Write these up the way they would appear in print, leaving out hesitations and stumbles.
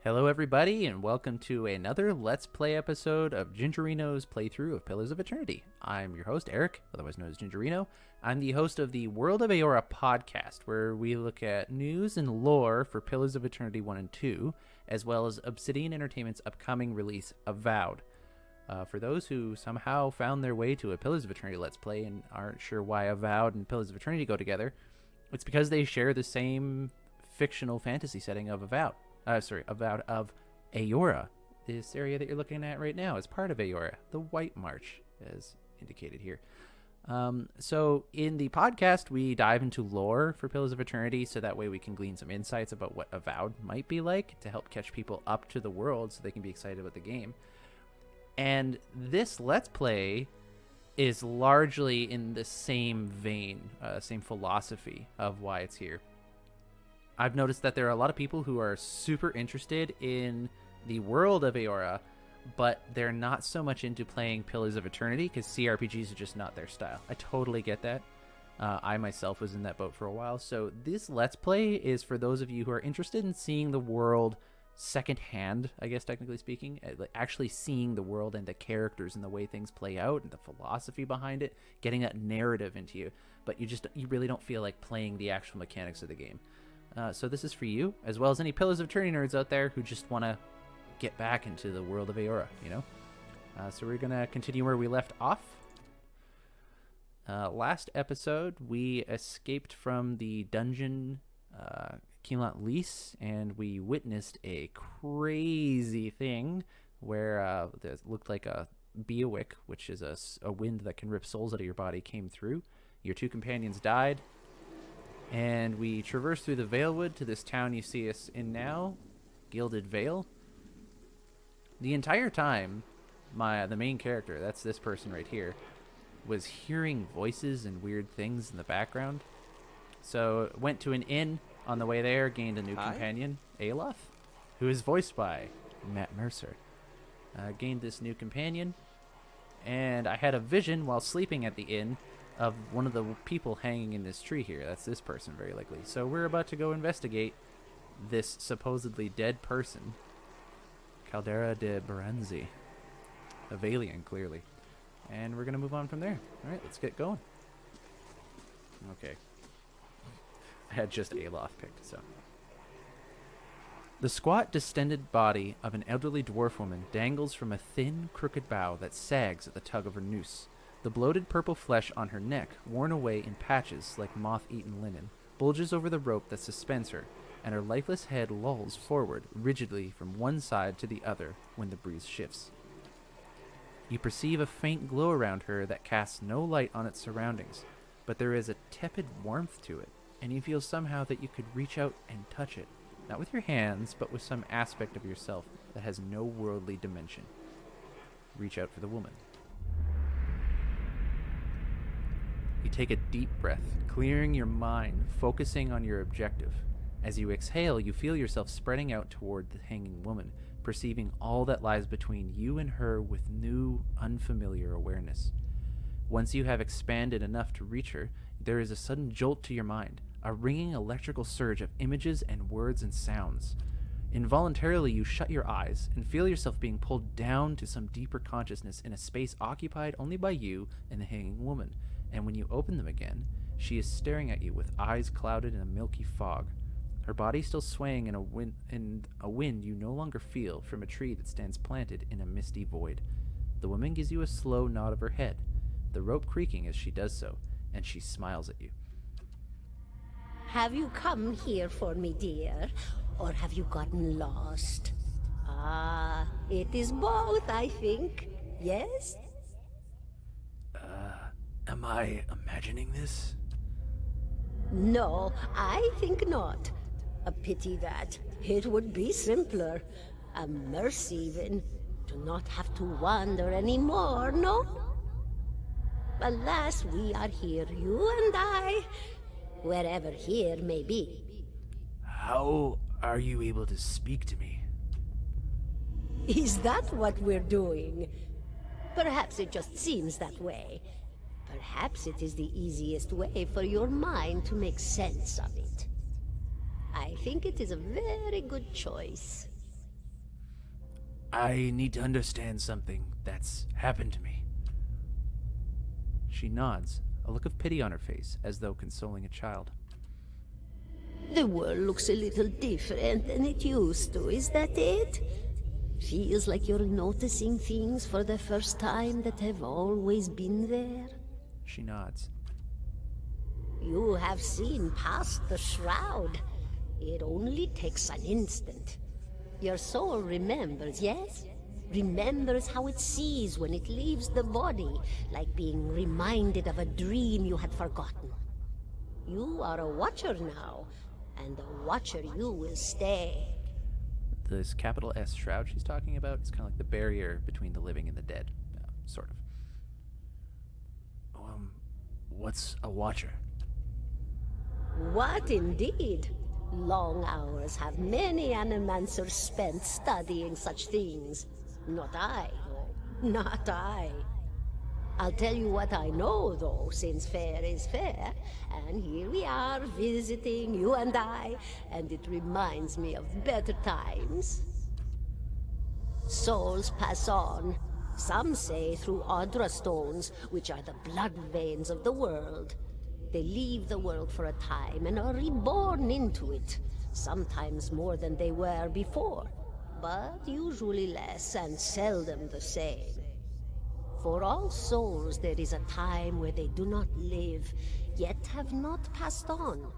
Hello, everybody, and welcome to another Let's Play episode of Gingereno's playthrough of Pillars of Eternity. I'm your host, Eric, otherwise known as Gingereno. I'm the host of the World of Eora podcast, where we look at news and lore for Pillars of Eternity 1 and 2, as well as Obsidian Entertainment's upcoming release, Avowed. For those who somehow found their way to a Pillars of Eternity Let's Play and aren't sure why Avowed and Pillars of Eternity go together, it's because they share the same fictional fantasy setting of Avowed of Eora. This area that you're looking at right now is part of Eora, the White March, as indicated here. So in the podcast, we dive into lore for Pillars of Eternity, so that way we can glean some insights about what Avowed might be like to help catch people up to the world so they can be excited about the game. And this Let's Play is largely in the same vein, same philosophy of why it's here. I've noticed that there are a lot of people who are super interested in the world of Eora, but they're not so much into playing Pillars of Eternity because CRPGs are just not their style. I totally get that. I myself was in that boat for a while. So this Let's Play is for those of you who are interested in seeing the world secondhand, I guess technically speaking, actually seeing the world and the characters and the way things play out and the philosophy behind it, getting that narrative into you. But you really don't feel like playing the actual mechanics of the game. So this is for you, as well as any Pillars of Eternity nerds out there who just want to get back into the world of Eora, you know? So we're going to continue where we left off. Last episode, we escaped from the dungeon Lys, and we witnessed a crazy thing where it looked like a Beowick, which is a wind that can rip souls out of your body, came through. Your two companions died. And we traverse through the Valewood to this town you see us in now, Gilded Vale. The entire time, the main character, that's this person right here, was hearing voices and weird things in the background. So went to an inn on the way there, gained a new companion, Aloth, who is voiced by Matt Mercer. Gained this new companion, and I had a vision while sleeping at the inn of one of the people hanging in this tree here. That's this person, very likely. So we're about to go investigate this supposedly dead person. Caldera de Baranzi. A Valian, clearly. And we're going to move on from there. Alright, let's get going. Okay. I had just Aloth picked, so. The squat, distended body of an elderly dwarf woman dangles from a thin, crooked bough that sags at the tug of her noose. The bloated purple flesh on her neck, worn away in patches like moth-eaten linen, bulges over the rope that suspends her, and her lifeless head lolls forward rigidly from one side to the other when the breeze shifts. You perceive a faint glow around her that casts no light on its surroundings, but there is a tepid warmth to it, and you feel somehow that you could reach out and touch it, not with your hands, but with some aspect of yourself that has no worldly dimension. Reach out for the woman. You take a deep breath, clearing your mind, focusing on your objective. As you exhale, you feel yourself spreading out toward the hanging woman, perceiving all that lies between you and her with new, unfamiliar awareness. Once you have expanded enough to reach her, there is a sudden jolt to your mind, a ringing electrical surge of images and words and sounds. Involuntarily, you shut your eyes and feel yourself being pulled down to some deeper consciousness in a space occupied only by you and the hanging woman. And when you open them again, she is staring at you with eyes clouded in a milky fog, her body still swaying in a wind you no longer feel from a tree that stands planted in a misty void. The woman gives you a slow nod of her head, the rope creaking as she does so, and she smiles at you. Have you come here for me, dear, or have you gotten lost? It is both, I think. Yes? Am I imagining this? No, I think not. A pity that. It would be simpler. A mercy, even. To not have to wander anymore, no? Alas, we are here, you and I. Wherever here may be. How are you able to speak to me? Is that what we're doing? Perhaps it just seems that way. Perhaps it is the easiest way for your mind to make sense of it. I think it is a very good choice. I need to understand something that's happened to me. She nods, a look of pity on her face, as though consoling a child. The world looks a little different than it used to, is that it? Feels like you're noticing things for the first time that have always been there? She nods. You have seen past the shroud. It only takes an instant. Your soul remembers, yes? Remembers how it sees when it leaves the body, like being reminded of a dream you had forgotten. You are a watcher now, and a watcher you will stay. This capital S shroud she's talking about is kind of like the barrier between the living and the dead, sort of. What's a watcher? What indeed? Long hours have many animancers spent studying such things. Not I, though. Not I. I'll tell you what I know, though, since fair is fair. And here we are, visiting, you and I, and it reminds me of better times. Souls pass on. Some say through Audra stones, which are the blood veins of the world. They leave the world for a time and are reborn into it, sometimes more than they were before, but usually less and seldom the same. For all souls there is a time where they do not live, yet have not passed on,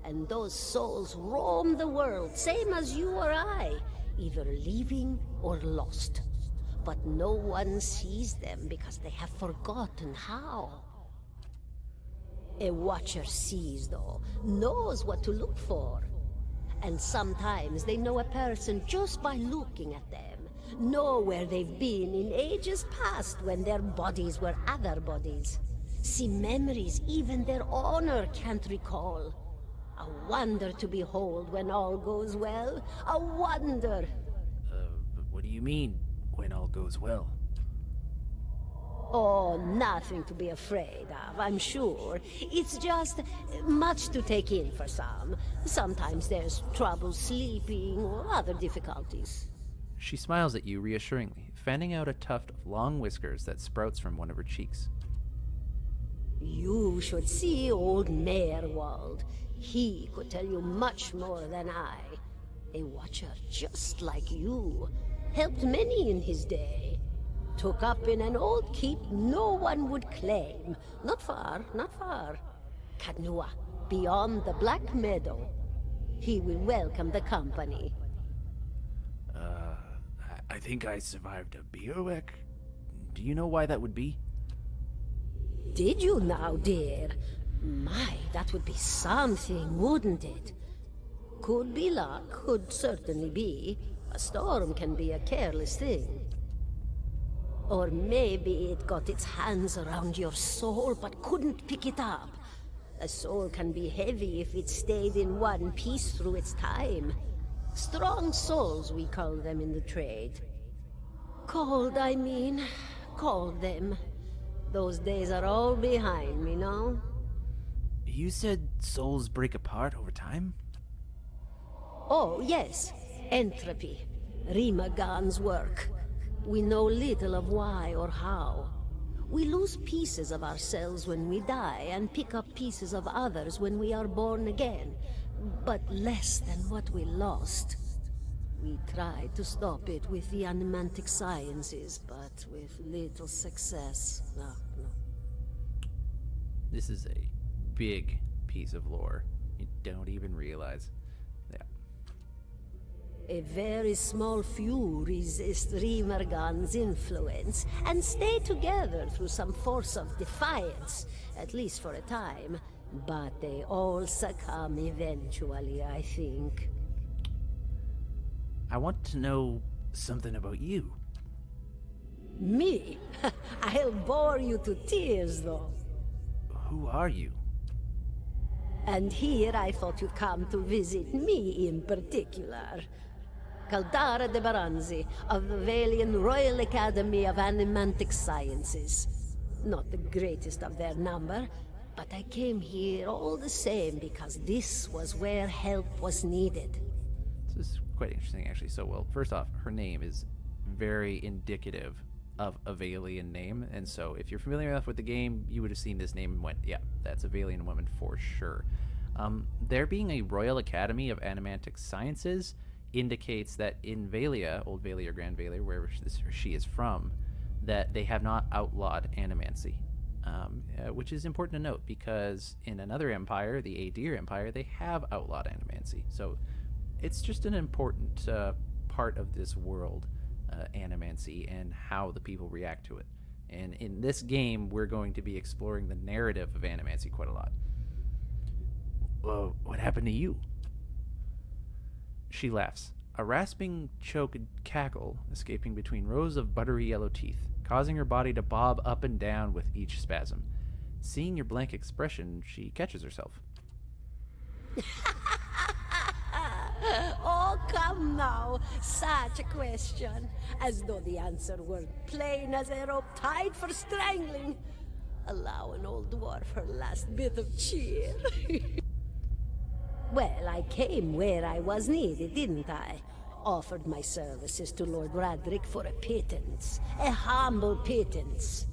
and those souls roam the world, same as you or I, either leaving or lost. But no one sees them because they have forgotten how. A watcher sees, though, knows what to look for. And sometimes they know a person just by looking at them, know where they've been in ages past when their bodies were other bodies. See memories even their owner can't recall. A wonder to behold when all goes well. A wonder! What do you mean, when all goes well? Oh, nothing to be afraid of, I'm sure. It's just much to take in for some. Sometimes there's trouble sleeping or other difficulties. She smiles at you reassuringly, fanning out a tuft of long whiskers that sprouts from one of her cheeks. You should see old Merwald. He could tell you much more than I. A watcher just like you. Helped many in his day. Took up in an old keep no one would claim. Not far, not far. KAD Nua, beyond the Black Meadow. He will welcome the company. I think I survived a bivouac. Do you know why that would be? Did you now, dear? My, that would be something, wouldn't it? Could be luck, could certainly be. A storm can be a careless thing. Or maybe it got its hands around your soul but couldn't pick it up. A soul can be heavy if it stayed in one piece through its time. Strong souls, we call them in the trade. Cold, I mean. Called them. Those days are all behind me, no? You said souls break apart over time? Oh, yes. Entropy. Rimagan's work. We know little of why or how. We lose pieces of ourselves when we die and pick up pieces of others when we are born again, but less than what we lost. We tried to stop it with the animantic sciences, but with little success. No. This is a big piece of lore. You don't even realize. Yeah. A very small few resist Rimergan's influence and stay together through some force of defiance, at least for a time. But they all succumb eventually, I think. I want to know something about you. Me? I'll bore you to tears, though. Who are you? And here I thought you'd come to visit me in particular. Caldara de Baranzi, of the Valian Royal Academy of Animantic Sciences. Not the greatest of their number, but I came here all the same because this was where help was needed. This is quite interesting, actually. So, well, first off, her name is very indicative of a Valian name. And so if you're familiar enough with the game, you would have seen this name and went, yeah, that's a Valian woman for sure. There being a Royal Academy of Animantic Sciences indicates that in Valia, Old Valia or Grand Valia, wherever she is from, that they have not outlawed animancy. Which is important to note because in another empire, the Aedir Empire, they have outlawed animancy. So it's just an important part of this world, animancy, and how the people react to it. And in this game, we're going to be exploring the narrative of animancy quite a lot. Well, what happened to you? She laughs, a rasping, choked cackle escaping between rows of buttery yellow teeth, causing her body to bob up and down with each spasm. Seeing your blank expression, she catches herself. Oh, come now. Such a question. As though the answer were plain as a rope tied for strangling. Allow an old dwarf her last bit of cheer. Well, I came where I was needed, didn't I? Offered my services to Lord Radric for a pittance. A humble pittance.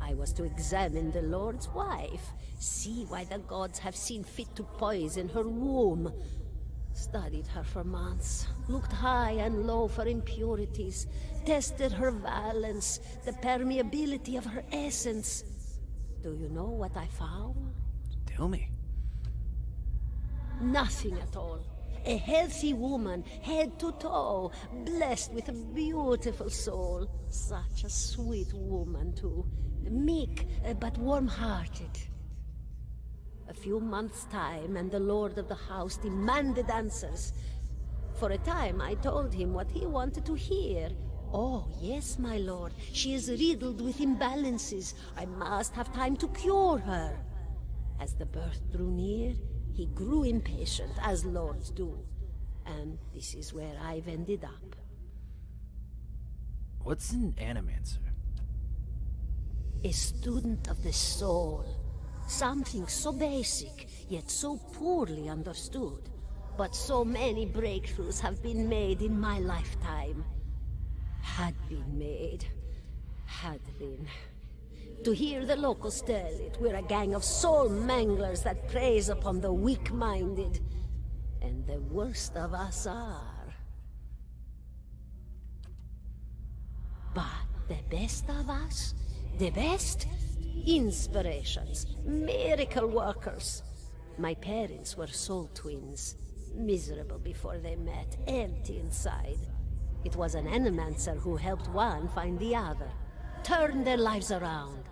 I was to examine the Lord's wife, see why the gods have seen fit to poison her womb. Studied her for months, looked high and low for impurities, tested her valence, the permeability of her essence. Do you know what I found? Tell me. Nothing at all. A healthy woman, head to toe, blessed with a beautiful soul. Such a sweet woman, too. Meek, but warm-hearted. A few months' time, and the lord of the house demanded answers. For a time, I told him what he wanted to hear. Oh, yes, my lord. She is riddled with imbalances. I must have time to cure her. As the birth drew near, he grew impatient, as lords do. And this is where I've ended up. What's an animancer? A student of the soul. Something so basic, yet so poorly understood. But so many breakthroughs have been made in my lifetime. Had been made. Had been. To hear the locals tell it, we're a gang of soul manglers that preys upon the weak-minded. And the worst of us are. But the best of us? The best? Inspirations. Miracle workers. My parents were soul twins. Miserable before they met, empty inside. It was an animancer who helped one find the other. Turned their lives around.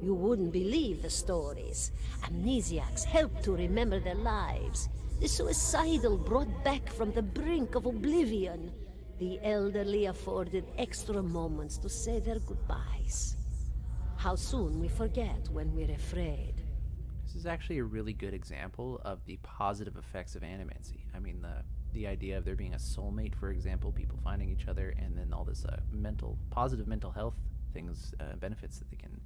You wouldn't believe the stories. Amnesiacs helped to remember their lives. The suicidal brought back from the brink of oblivion. The elderly afforded extra moments to say their goodbyes. How soon we forget when we're afraid. This is actually a really good example of the positive effects of animancy. I mean, the idea of there being a soulmate, for example, people finding each other, and then all this positive mental health things, benefits that they can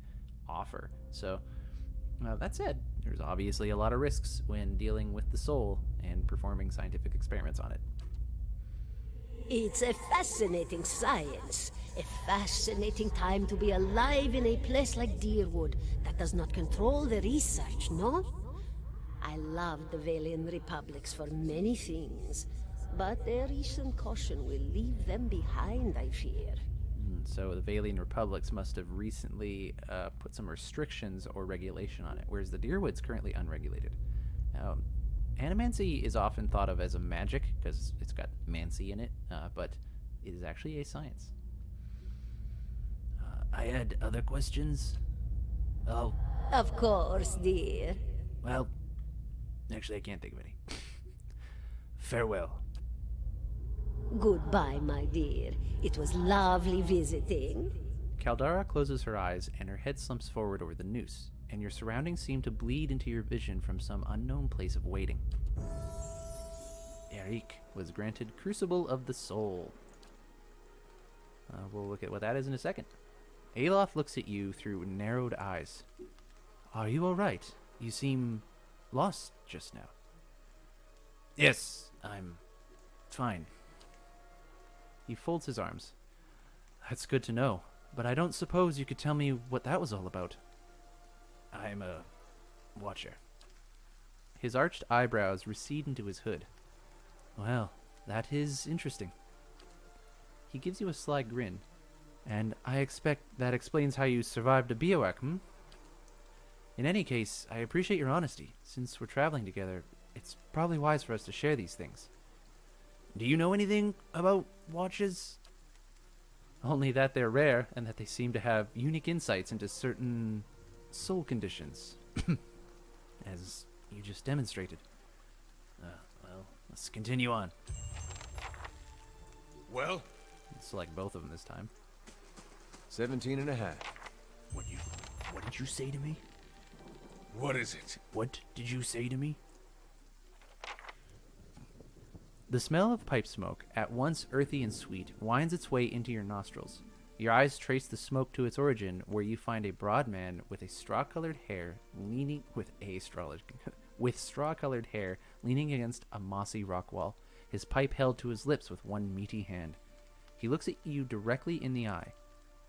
offer. So, that said, there's obviously a lot of risks when dealing with the soul and performing scientific experiments on it. It's a fascinating science. A fascinating time to be alive in a place like Deerwood that does not control the research, no? I loved the Valian Republics for many things, but their recent caution will leave them behind, I fear. So the Valian Republics must have recently put some restrictions or regulation on it, whereas the Deerwood's currently unregulated. Now, animancy is often thought of as a magic because it's got mancy in it, but it is actually a science. I had other questions. Oh. Of course, dear. Well, actually, I can't think of any. Farewell. Goodbye, my dear. It was lovely visiting. Caldara closes her eyes and her head slumps forward over the noose, and your surroundings seem to bleed into your vision from some unknown place of waiting. Eric was granted Crucible of the Soul. We'll look at what that is in a second. Aloth looks at you through narrowed eyes. Are you all right? You seem lost just now. Yes, I'm fine. He folds his arms. That's good to know, but I don't suppose you could tell me what that was all about. I'm a watcher. His arched eyebrows recede into his hood. Well, that is interesting. He gives you a sly grin. And I expect that explains how you survived a bivouac, hmm? In any case, I appreciate your honesty. Since we're traveling together, it's probably wise for us to share these things. Do you know anything about watches? Only that they're rare, and that they seem to have unique insights into certain soul conditions. As you just demonstrated. Well, let's continue on. Well? Select both of them this time. 17 and a half. What did you say to me? What is it? What did you say to me? The smell of pipe smoke, at once earthy and sweet, winds its way into your nostrils. Your eyes trace the smoke to its origin, where you find a broad man with straw-colored hair leaning against a mossy rock wall, his pipe held to his lips with one meaty hand. He looks at you directly in the eye,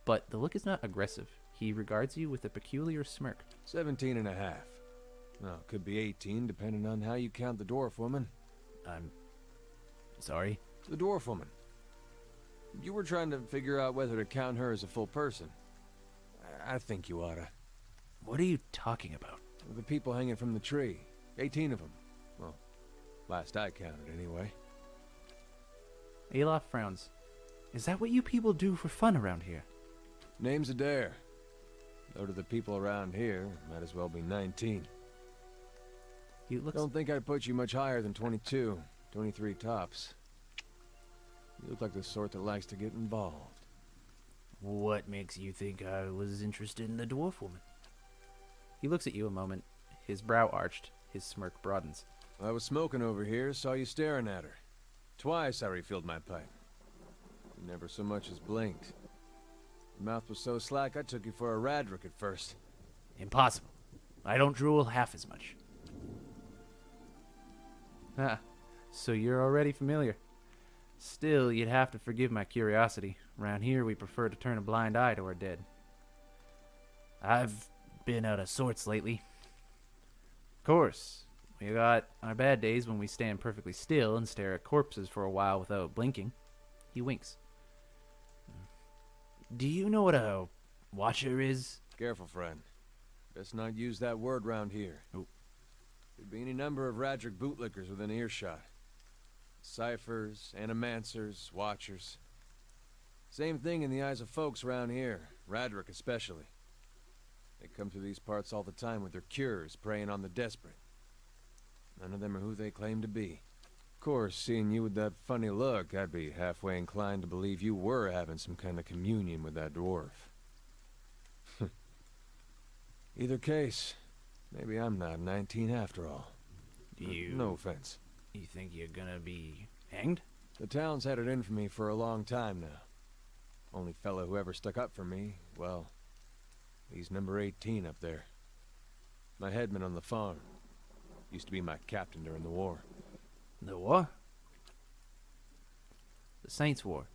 but the look is not aggressive. He regards you with a peculiar smirk. 17 and a half. Well, could be 18, depending on how you count the dwarf woman. I'm sorry? The dwarf woman. You were trying to figure out whether to count her as a full person. I think you oughta. What are you talking about? The people hanging from the tree. 18 of them. Well, last I counted, anyway. Alof frowns. Is that what you people do for fun around here? Name's Adair. Though to the people around here, might as well be 19. He looks... Don't think I'd put you much higher than 22, 23 tops. You look like the sort that likes to get involved. What makes you think I was interested in the dwarf woman? He looks at you a moment, his brow arched, his smirk broadens. I was smoking over here, saw you staring at her. Twice I refilled my pipe. You never so much as blinked. Your mouth was so slack I took you for a Radric at first. Impossible. I don't drool half as much. Ah, so you're already familiar. Still, you'd have to forgive my curiosity. Around here, we prefer to turn a blind eye to our dead. I've been out of sorts lately. Of course, we got our bad days when we stand perfectly still and stare at corpses for a while without blinking. He winks. Do you know what a watcher is? Careful, friend. Best not use that word round here. Oh. Could be any number of Radric bootlickers within earshot. Ciphers, animancers, watchers. Same thing in the eyes of folks around here, Radric especially. They come through these parts all the time with their cures, preying on the desperate. None of them are who they claim to be. Of course, seeing you with that funny look, I'd be halfway inclined to believe you were having some kind of communion with that dwarf. Either case, maybe I'm not 19 after all. No offense. You think you're gonna be hanged? The town's had it in for me for a long time now. Only fellow who ever stuck up for me, well, he's number 18 up there. My headman on the farm. Used to be my captain during the war. The war? The Saints' War.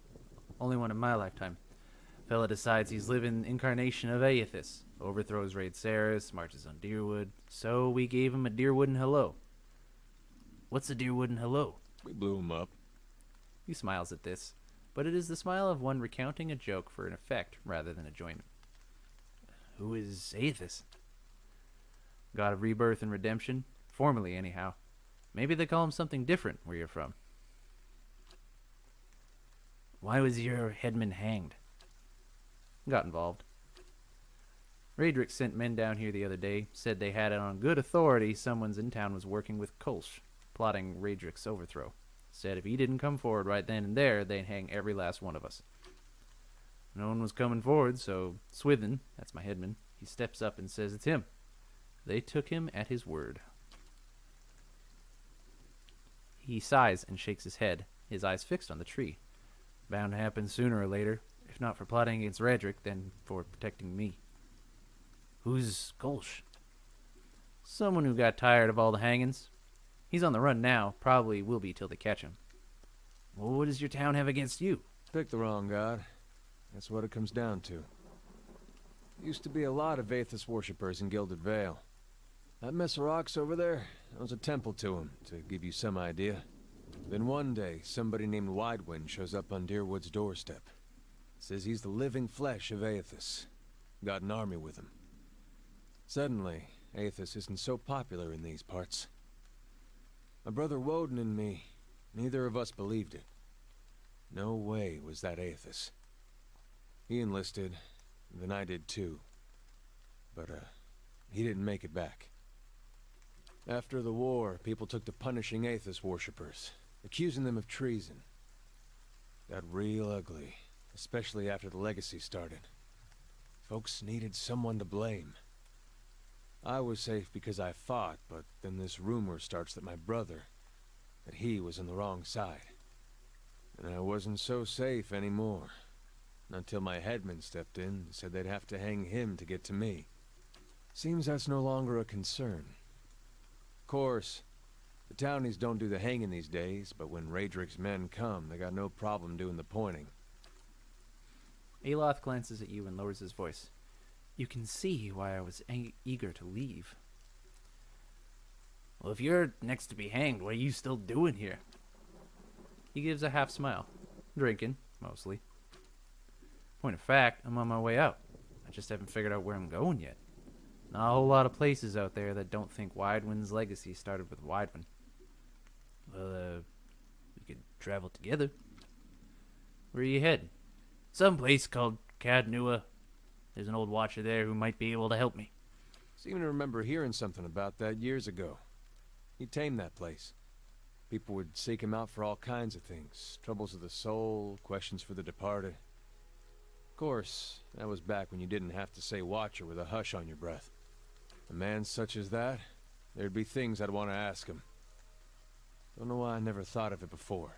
Only one in my lifetime. Fella decides he's living incarnation of Aethys. Overthrows Raid Saris, marches on Deerwood. So we gave him a Deerwood and hello. What's a Deerwood and hello? We blew him up. He smiles at this, but it is the smile of one recounting a joke for an effect rather than enjoyment. Who is Aethys? God of rebirth and redemption? Formerly, anyhow. Maybe they call him something different where you're from. Why was your headman hanged? Got involved. Radric sent men down here the other day, said they had it on good authority someone's in town was working with Kolsch, plotting Radric's overthrow. Said if he didn't come forward right then and there, they'd hang every last one of us. No one was coming forward, so Swithin, that's my headman, he steps up and says it's him. They took him at his word. He sighs and shakes his head, his eyes fixed on the tree. Bound to happen sooner or later, if not for plotting against Radric, then for protecting me. Who's Kolsch? Someone who got tired of all the hangings. He's on the run now, probably will be till they catch him. Well, what does your town have against you? Pick the wrong god. That's what it comes down to. Used to be a lot of Aethys worshippers in Gilded Vale. That mess of rocks over there, that was a temple to him, to give you some idea. Then one day, somebody named Widewind shows up on Deerwood's doorstep. Says he's the living flesh of Aethys. Got an army with him. Suddenly, Aethys isn't so popular in these parts. My brother Woden and me, neither of us believed it. No way was that Aethys. He enlisted, then I did too. But, he didn't make it back. After the war, people took to punishing Aethys worshippers, accusing them of treason. Got real ugly, especially after the Legacy started. Folks needed someone to blame. I was safe because I fought, but then this rumor starts that my brother, that he was on the wrong side. And I wasn't so safe anymore. Until my headman stepped in and said they'd have to hang him to get to me. Seems that's no longer a concern. Of course, the townies don't do the hanging these days, but when Raedric's men come, they got no problem doing the pointing. Aloth glances at you and lowers his voice. You can see why I was eager to leave. Well, if you're next to be hanged, what are you still doing here? He gives a half smile. Drinking, mostly. Point of fact, I'm on my way out. I just haven't figured out where I'm going yet. Not a whole lot of places out there that don't think Widewind's legacy started with Widewind. Well, we could travel together. Where are you heading? Some place called KAD-noo-ah. There's an old watcher there who might be able to help me. Seem to remember hearing something about that years ago. He tamed that place. People would seek him out for all kinds of things. Troubles of the soul, questions for the departed. Of course, that was back when you didn't have to say watcher with a hush on your breath. A man such as that, there'd be things I'd want to ask him. Don't know why I never thought of it before.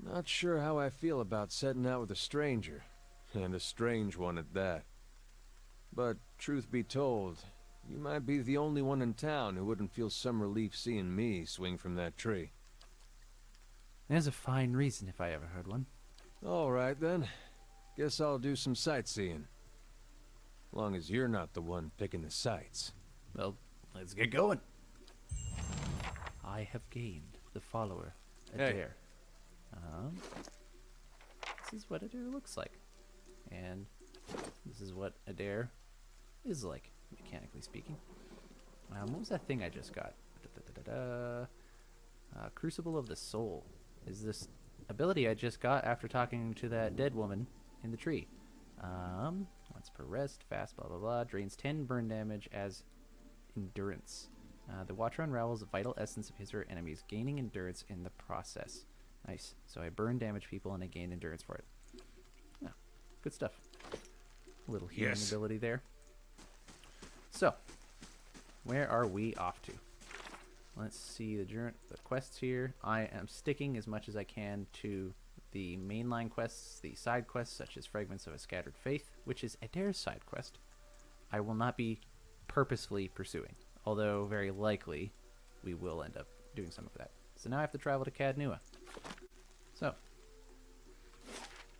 Not sure how I feel about setting out with a stranger, and a strange one at that. But, truth be told, you might be the only one in town who wouldn't feel some relief seeing me swing from that tree. There's a fine reason if I ever heard one. All right, then. Guess I'll do some sightseeing. Long as you're not the one picking the sights. Well, let's get going. I have gained the follower, Adair. This is what Adair looks like. And this is what Adair is like, mechanically speaking. What was that thing I just got? Crucible of the Soul is this ability I just got after talking to that dead woman in the tree. Once per rest, fast, blah blah blah. Drains 10 burn damage as endurance. The Watcher unravels the vital essence of his or her enemies, gaining endurance in the process. Nice. So I burn damage people and I gain endurance for it. Yeah, good stuff. A little healing ability there. So, where are we off to? Let's see the quests here. I am sticking as much as I can to the mainline quests, the side quests such as Fragments of a Scattered Faith, which is Adair's side quest. I will not be purposefully pursuing, although very likely we will end up doing some of that. So now I have to travel to KAD-noo-ah. So,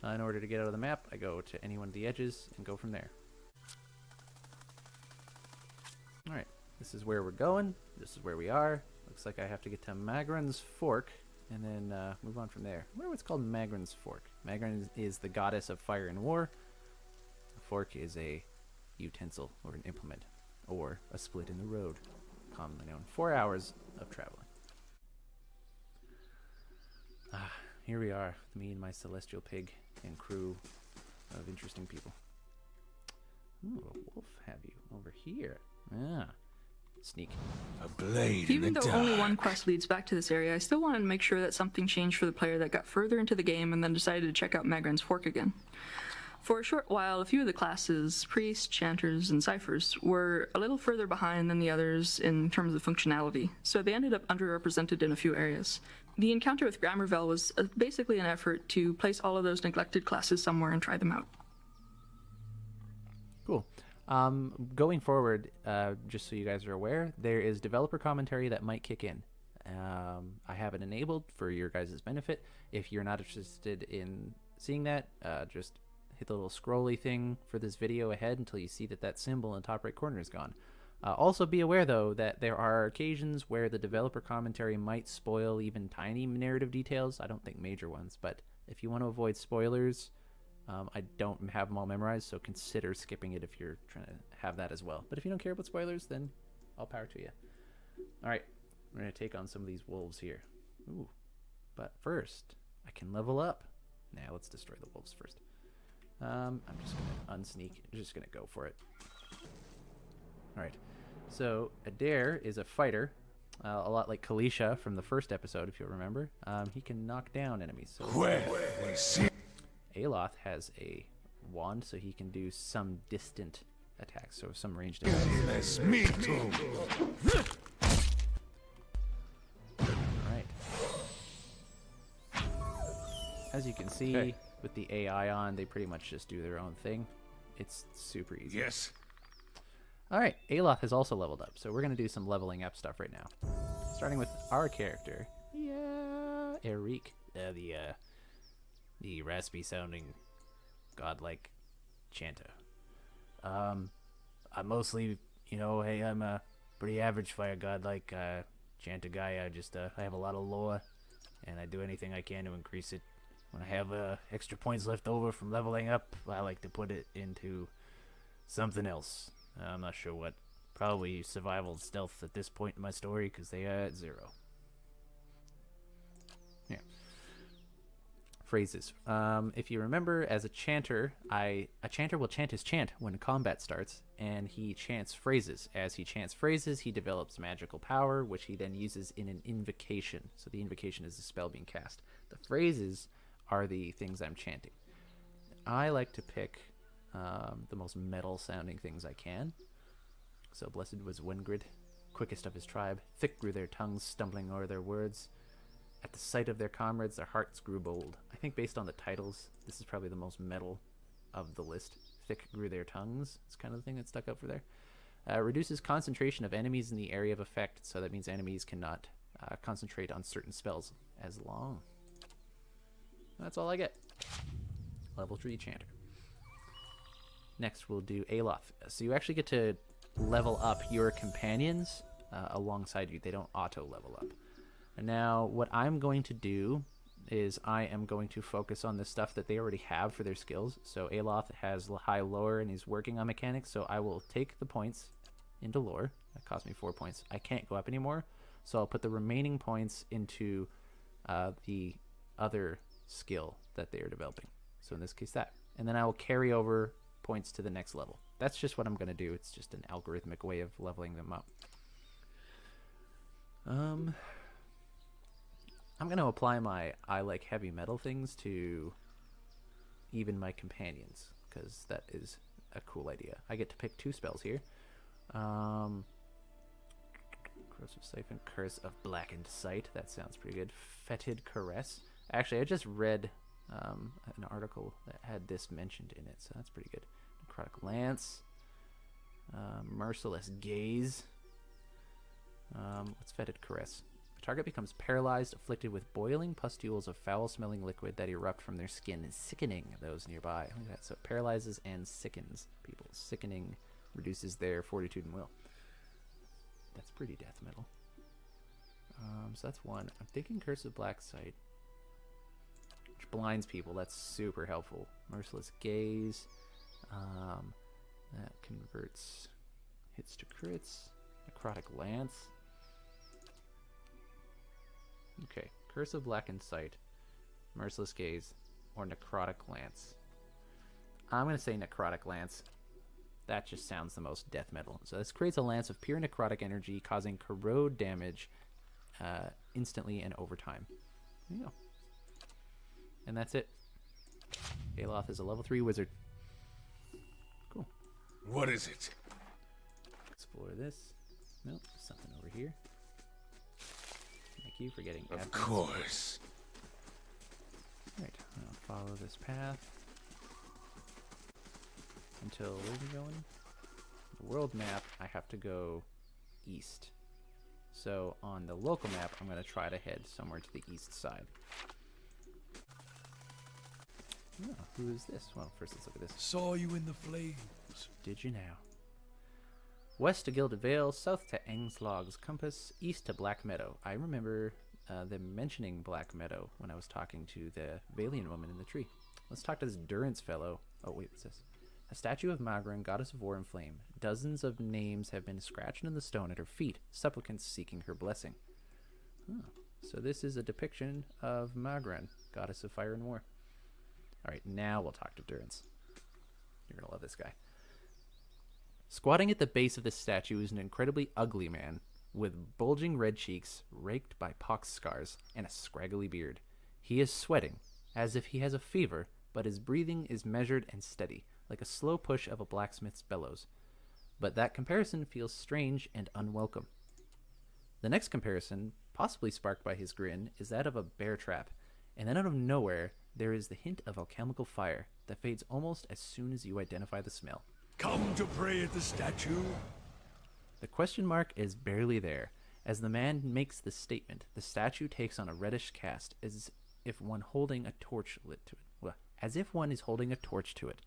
in order to get out of the map, I go to any one of the edges and go from there. Alright, this is where we're going. This is where we are. Looks like I have to get to Magran's Fork and then move on from there. I wonder what's called Magran's Fork. Magran is the goddess of fire and war. A fork is a utensil or an implement or a split in the road, commonly known. 4 hours of traveling. Here we are, me and my celestial pig and crew of interesting people. Ooh, a wolf have you over here. Ah, sneak. A blade Even in the though dark. only one quest leads back to this area, I still wanted to make sure that something changed for the player that got further into the game and then decided to check out Magran's Fork again. For a short while, a few of the classes, priests, chanters, and ciphers, were a little further behind than the others in terms of functionality, so they ended up underrepresented in a few areas. The encounter with Grammarvel was basically an effort to place all of those neglected classes somewhere and try them out. Cool. Going forward, just so you guys are aware, there is developer commentary that might kick in. I have it enabled for your guys' benefit. If you're not interested in seeing that, just hit the little scrolly thing for this video ahead until you see that that symbol in the top right corner is gone. Also be aware, though, that there are occasions where the developer commentary might spoil even tiny narrative details. I don't think major ones, but if you want to avoid spoilers, I don't have them all memorized, so consider skipping it if you're trying to have that as well. But if you don't care about spoilers, then all power to you. All right, we're going to take on some of these wolves here. Ooh, but first, I can level up. Now let's destroy the wolves first. I'm just going to unsneak. I'm just going to go for it. All right. So Adair is a fighter, a lot like Kalisha from the first episode, if you'll remember. He can knock down enemies. So Aloth has a wand, so he can do some distant attacks, so some ranged attacks. Alright. As you can see, with the AI on, they pretty much just do their own thing. It's super easy. Yes. Alright, Aloth has also leveled up, so we're going to do some leveling up stuff right now. Starting with our character. Yeah, Eric. The raspy sounding godlike chanter. I'm mostly, hey, I'm a pretty average fire godlike chanter guy. I have a lot of lore, and I do anything I can to increase it. When I have extra points left over from leveling up, I like to put it into something else. I'm not sure what. Probably survival and stealth at this point in my story, because they are at 0. Yeah. Phrases. If you remember, as a chanter, a chanter will chant his chant when combat starts, and he chants phrases. As he chants phrases, he develops magical power, which he then uses in an invocation. So the invocation is the spell being cast. The phrases are the things I'm chanting. I like to pick the most metal-sounding things I can. So blessed was Wengrid, quickest of his tribe. Thick grew their tongues, stumbling o'er their words. At the sight of their comrades, their hearts grew bold. I think based on the titles, this is probably the most metal of the list. Thick grew their tongues. It's kind of the thing that stuck out for there. Reduces concentration of enemies in the area of effect, so that means enemies cannot concentrate on certain spells as long. That's all I get. Level 3 chanter. Next, we'll do Aloth. So you actually get to level up your companions alongside you. They don't auto-level up. And now, what I'm going to do is I am going to focus on the stuff that they already have for their skills. So Aloth has high lore, and he's working on mechanics, so I will take the points into lore. That cost me 4 points. I can't go up anymore, so I'll put the remaining points into the other skill that they are developing. So in this case, that. And then I will carry over points to the next level. That's just what I'm going to do. It's just an algorithmic way of leveling them up. I'm going to apply my I like heavy metal things to even my companions, because that is a cool idea. I get to pick 2 spells here. Corrosive Siphon, Curse of Blackened Sight. That sounds pretty good. Fetid Caress. Actually, I just read an article that had this mentioned in it, so that's pretty good. Necrotic Lance. Merciless Gaze. What's Fetid Caress? The target becomes paralyzed, afflicted with boiling pustules of foul-smelling liquid that erupt from their skin, sickening those nearby. Look at that. So it paralyzes and sickens people. Sickening reduces their fortitude and will. That's pretty death metal. So that's one. I'm thinking Curse of Black Sight, which blinds people. That's super helpful. Merciless Gaze. That converts hits to crits. Necrotic Lance. Okay, Curse of Blackened Sight, Merciless Gaze, or Necrotic Lance. I'm going to say Necrotic Lance. That just sounds the most death metal. So this creates a lance of pure necrotic energy, causing corrode damage instantly and over time. There you go. And that's it. Aloth is a level 3 wizard. Cool. What is it? Explore this. Nope, something over here. Thank you for getting Of course. Right, I'll follow this path until where are we going? The world map, I have to go east. So on the local map, I'm going to try to head somewhere to the east side. Oh, who is this? Well, first let's look at this. Saw you in the flames. Did you now? West to Gilded Vale, south to Angslog's Compass, east to Black Meadow. I remember them mentioning Black Meadow when I was talking to the Valian woman in the tree. Let's talk to this Durance fellow. Oh, wait, what's this? A statue of Magran, goddess of war and flame. Dozens of names have been scratched in the stone at her feet, supplicants seeking her blessing. Oh, so this is a depiction of Magran, goddess of fire and war. All right, now we'll talk to Durance. You're going to love this guy. Squatting at the base of this statue is an incredibly ugly man with bulging red cheeks, raked by pox scars, and a scraggly beard. He is sweating, as if he has a fever, but his breathing is measured and steady, like a slow push of a blacksmith's bellows. But that comparison feels strange and unwelcome. The next comparison, possibly sparked by his grin, is that of a bear trap, and then out of nowhere, there is the hint of alchemical fire that fades almost as soon as you identify the smell. Come to pray at the statue? The question mark is barely there. As the man makes this statement, the statue takes on a reddish cast, as if one holding a torch lit to it. Well, as if one is holding a torch to it.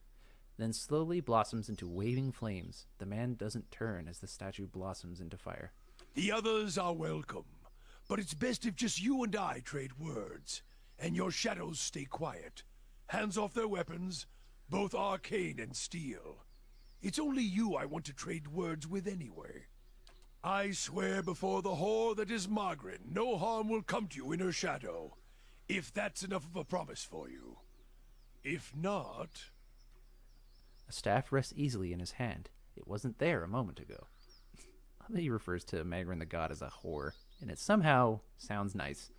Then slowly blossoms into waving flames. The man doesn't turn as the statue blossoms into fire. The others are welcome, but it's best if just you and I trade words, and your shadows stay quiet. Hands off their weapons, both arcane and steel. It's only you I want to trade words with anyway. I swear before the whore that is Margaret, no harm will come to you in her shadow, if that's enough of a promise for you. If not... A staff rests easily in his hand. It wasn't there a moment ago. He refers to Magran the god as a whore, and it somehow sounds nice.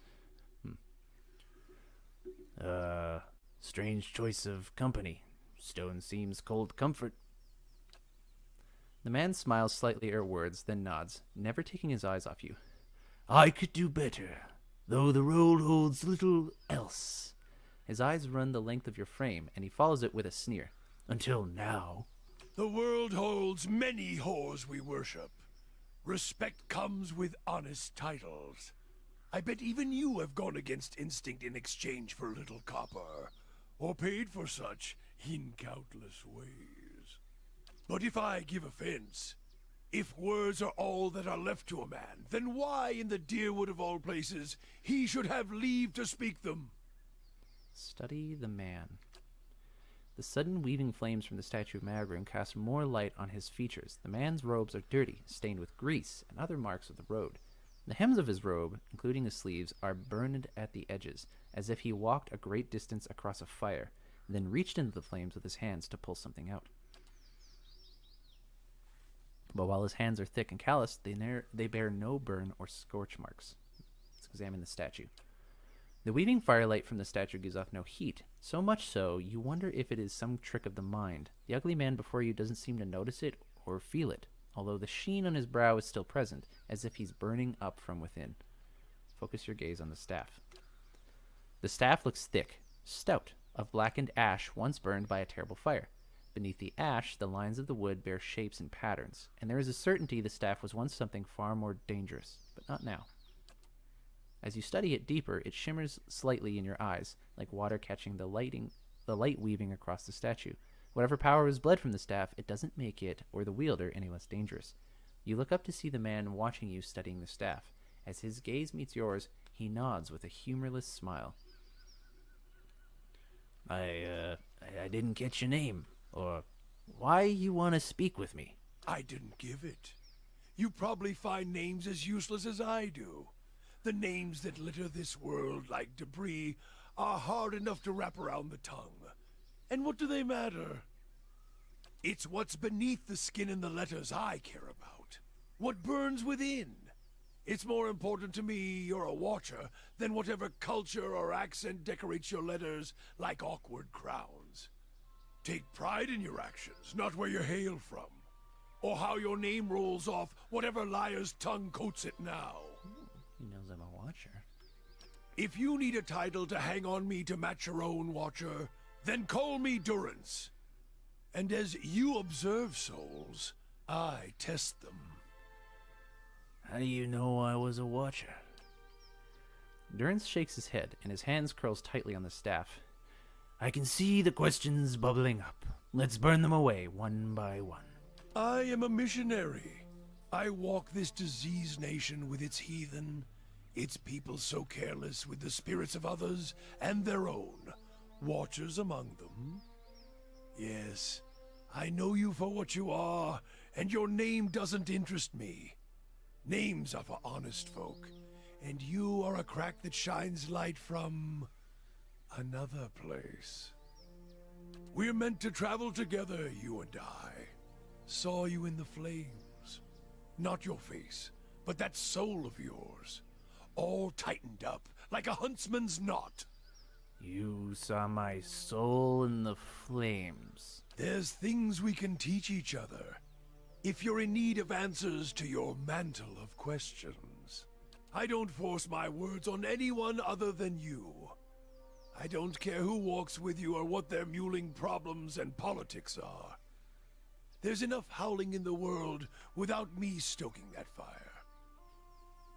Strange choice of company. Stone seems cold comfort. The man smiles slightly at her words, then nods, never taking his eyes off you. I could do better, though the road holds little else. His eyes run the length of your frame, and he follows it with a sneer. Until now. The world holds many whores we worship. Respect comes with honest titles. I bet even you have gone against instinct in exchange for a little copper, or paid for such in countless ways. But if I give offense, if words are all that are left to a man, then why in the Deerwood of all places he should have leave to speak them? Study the man. The sudden weaving flames from the statue of Magran cast more light on his features. The man's robes are dirty, stained with grease and other marks of the road. The hems of his robe, including his sleeves, are burned at the edges, as if he walked a great distance across a fire, then reached into the flames with his hands to pull something out. But while his hands are thick and calloused, they bear no burn or scorch marks. Let's examine the statue. The weaving firelight from the statue gives off no heat, so much so you wonder if it is some trick of the mind. The ugly man before you doesn't seem to notice it or feel it, although the sheen on his brow is still present, as if he's burning up from within. Focus your gaze on the staff. The staff looks thick, stout, of blackened ash once burned by a terrible fire. Beneath the ash, the lines of the wood bear shapes and patterns, and there is a certainty the staff was once something far more dangerous, but not now. As you study it deeper, it shimmers slightly in your eyes, like water catching the light weaving across the statue. Whatever power has bled from the staff, it doesn't make it, or the wielder, any less dangerous. You look up to see the man watching you studying the staff. As his gaze meets yours, he nods with a humorless smile. I didn't catch your name, or why you want to speak with me. I didn't give it. You probably find names as useless as I do. The names that litter this world like debris are hard enough to wrap around the tongue. And what do they matter? It's what's beneath the skin and the letters I care about. What burns within. It's more important to me you're a watcher than whatever culture or accent decorates your letters like awkward crowns. Take pride in your actions, not where you hail from. Or how your name rolls off whatever liar's tongue coats it now. He knows I'm a watcher. If you need a title to hang on me to match your own, Watcher, then call me Durance. And as you observe souls, I test them. How do you know I was a watcher? Durance shakes his head, and his hands curls tightly on the staff. I can see the questions bubbling up. Let's burn them away one by one. I am a missionary. I walk this diseased nation with its heathen, its people so careless with the spirits of others and their own, watchers among them. Yes, I know you for what you are, and your name doesn't interest me. Names are for honest folk, and you are a crack that shines light from another place. We're meant to travel together, you and I. Saw you in the flames. Not your face, but that soul of yours. All tightened up, like a huntsman's knot. You saw my soul in the flames. There's things we can teach each other. If you're in need of answers to your mantle of questions. I don't force my words on anyone other than you. I don't care who walks with you or what their mewling problems and politics are. There's enough howling in the world without me stoking that fire.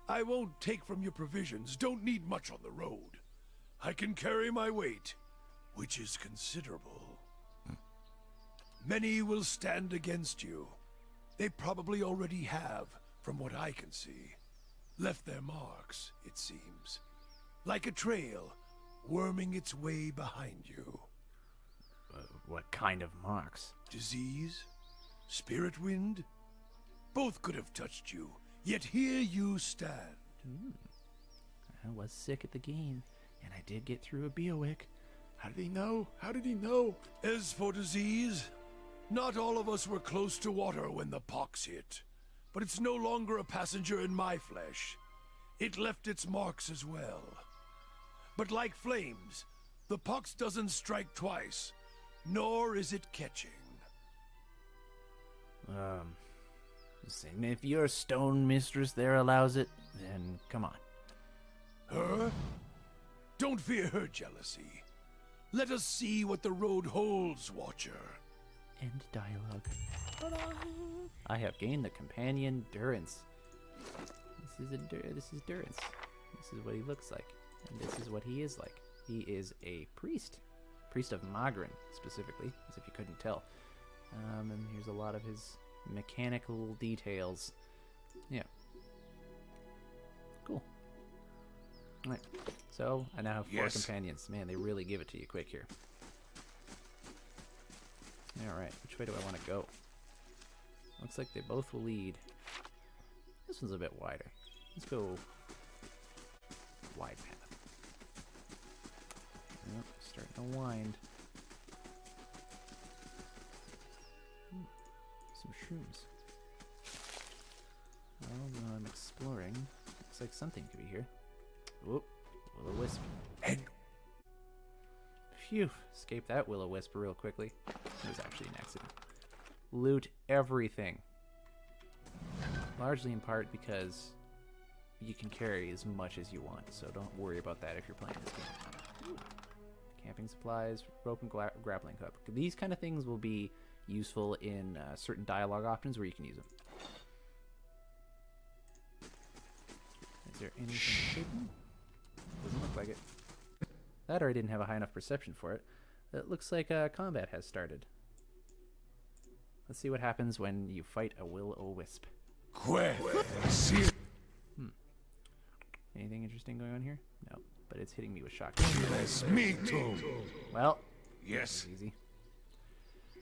I won't take from your provisions, don't need much on the road. I can carry my weight, which is considerable. Many will stand against you. They probably already have, from what I can see. Left their marks, it seems. Like a trail, worming its way behind you. What kind of marks? Disease? Spirit wind? Both could have touched you, yet here you stand. I was sick at the game, and I did get through a Biowick. How did he know? How did he know? As for disease, not all of us were close to water when the pox hit. But it's no longer a passenger in my flesh. It left its marks as well. But like flames, the pox doesn't strike twice, nor is it catching. Listen, if your stone mistress there allows it, then come on. Her? Don't fear her jealousy. Let us see what the road holds, Watcher. End dialogue. I have gained the companion Durance. This is Durance. This is what he looks like, and this is what he is like. He is a priest of Magrin specifically, as if you couldn't tell. And here's a lot of his mechanical details. Yeah. Cool. Alright, so I now have 4 companions. Man, they really give it to you quick here. Alright, which way do I want to go? Looks like they both will lead. This one's a bit wider. Let's go wide path. Yep, starting to wind. Some shrooms. Well, while I'm exploring, looks like something could be here. Whoop, will-o-wisp. And Phew, escaped that will-o-wisp real quickly. It was actually an accident. Loot everything. Largely in part because you can carry as much as you want, so don't worry about that if you're playing this game. Camping supplies, rope and grappling hook. These kind of things will be useful in certain dialogue options where you can use them. Is there anything hidden? Doesn't look like it. That or I didn't have a high enough perception for it. It looks like combat has started. Let's see what happens when you fight a will-o-wisp. Anything interesting going on here? No, but it's hitting me with shock. me too. Well, Yes. easy.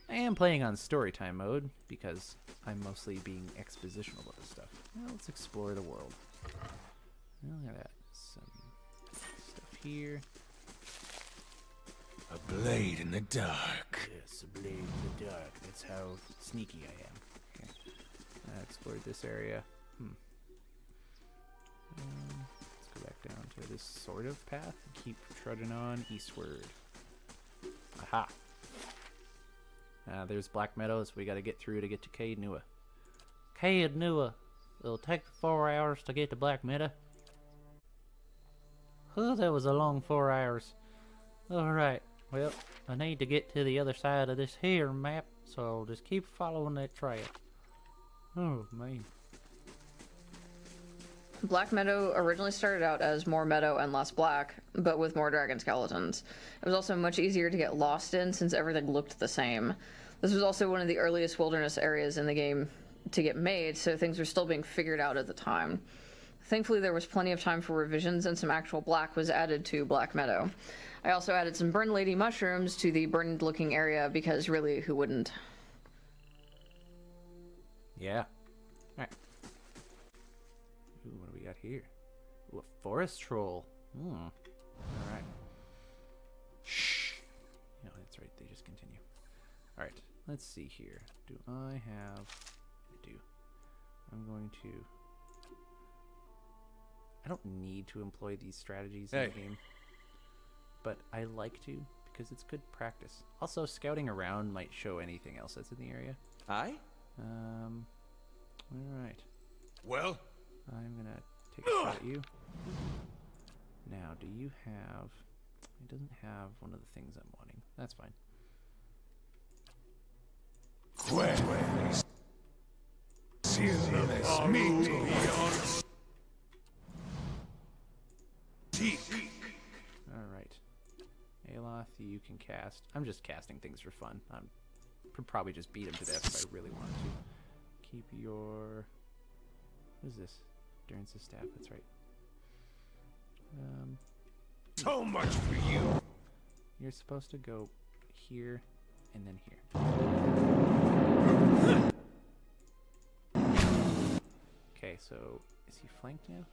I am playing on storytime mode because I'm mostly being expositional about this stuff. Well, let's explore the world. Look at that. Some stuff here. A blade in the dark. Yes, a blade in the dark. That's how sneaky I am. Okay. I explored this area. Let's go back down to this sort of path and keep trudging on eastward. Aha! There's Black Meadows we gotta get through to get to Caed Nua. Caed Nua! It'll take 4 hours to get to Black Meadow. Oh, that was a long 4 hours. Alright, well, I need to get to the other side of this here map, so just keep following that trail. Oh, man. Black Meadow originally started out as more meadow and less black, but with more dragon skeletons. It was also much easier to get lost in since everything looked the same. This was also one of the earliest wilderness areas in the game to get made, so things were still being figured out at the time. Thankfully, there was plenty of time for revisions, and some actual black was added to Black Meadow. I also added some Burned Lady mushrooms to the burned-looking area, because really, who wouldn't? Yeah. Alright. Ooh, what do we got here? Ooh, a forest troll. Alright. Shh. No, that's right, they just continue. Alright, let's see here. Do I have... I do. I'm going to... I don't need to employ these strategies in the game, but I like to because it's good practice. Also, scouting around might show anything else that's in the area. Aye? Alright. Well? I'm gonna take a shot at you. Now, do you have... It doesn't have one of the things I'm wanting. That's fine. Alright. Aloth, you can cast. I'm just casting things for fun. I could probably just beat him to death if I really wanted to. Keep your... What is this? Durance's staff, that's right. So much for you. You're supposed to go here and then here. Okay, so is he flanked now?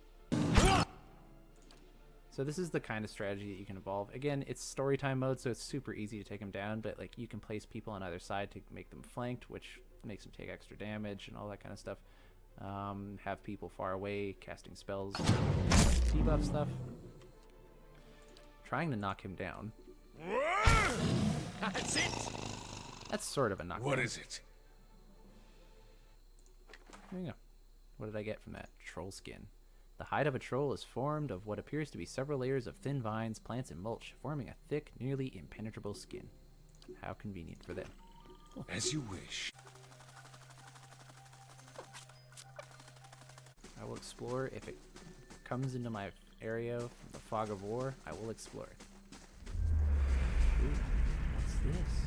So this is the kind of strategy that you can evolve. Again, it's story time mode, so it's super easy to take him down, but like you can place people on either side to make them flanked, which makes them take extra damage and all that kind of stuff. Have people far away casting spells, debuff stuff. Trying to knock him down. That's it. That's sort of a knockdown. What is it? There you go. What did I get from that? Troll skin. The hide of a troll is formed of what appears to be several layers of thin vines, plants, and mulch, forming a thick, nearly impenetrable skin. How convenient for them. Cool. As you wish. I will explore. If it comes into my area from the fog of war, I will explore it. Ooh, what's this?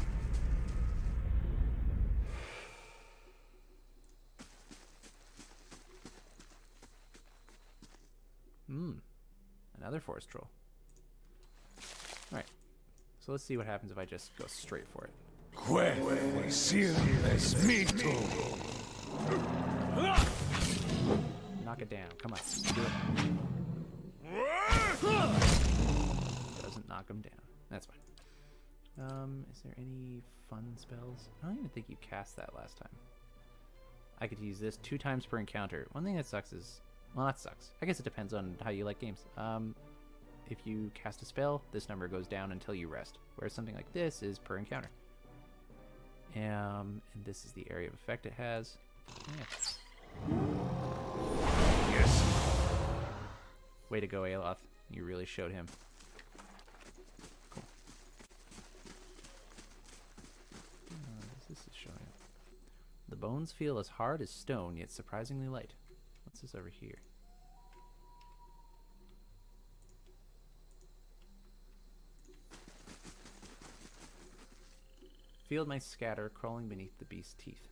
Another forest troll. Alright. So let's see what happens if I just go straight for it. Knock it down. Come on. Do it. Doesn't knock him down. That's fine. Is there any fun spells? I don't even think you cast that last time. I could use this 2 times per encounter. One thing that sucks is... Well, that sucks. I guess it depends on how you like games. If you cast a spell, this number goes down until you rest. Whereas something like this is per encounter. And this is the area of effect it has. Yeah. Yes. Way to go, Aloth. You really showed him. Cool. This is showing up. The bones feel as hard as stone, yet surprisingly light. What's this over here? Field mice scatter, crawling beneath the beast's teeth.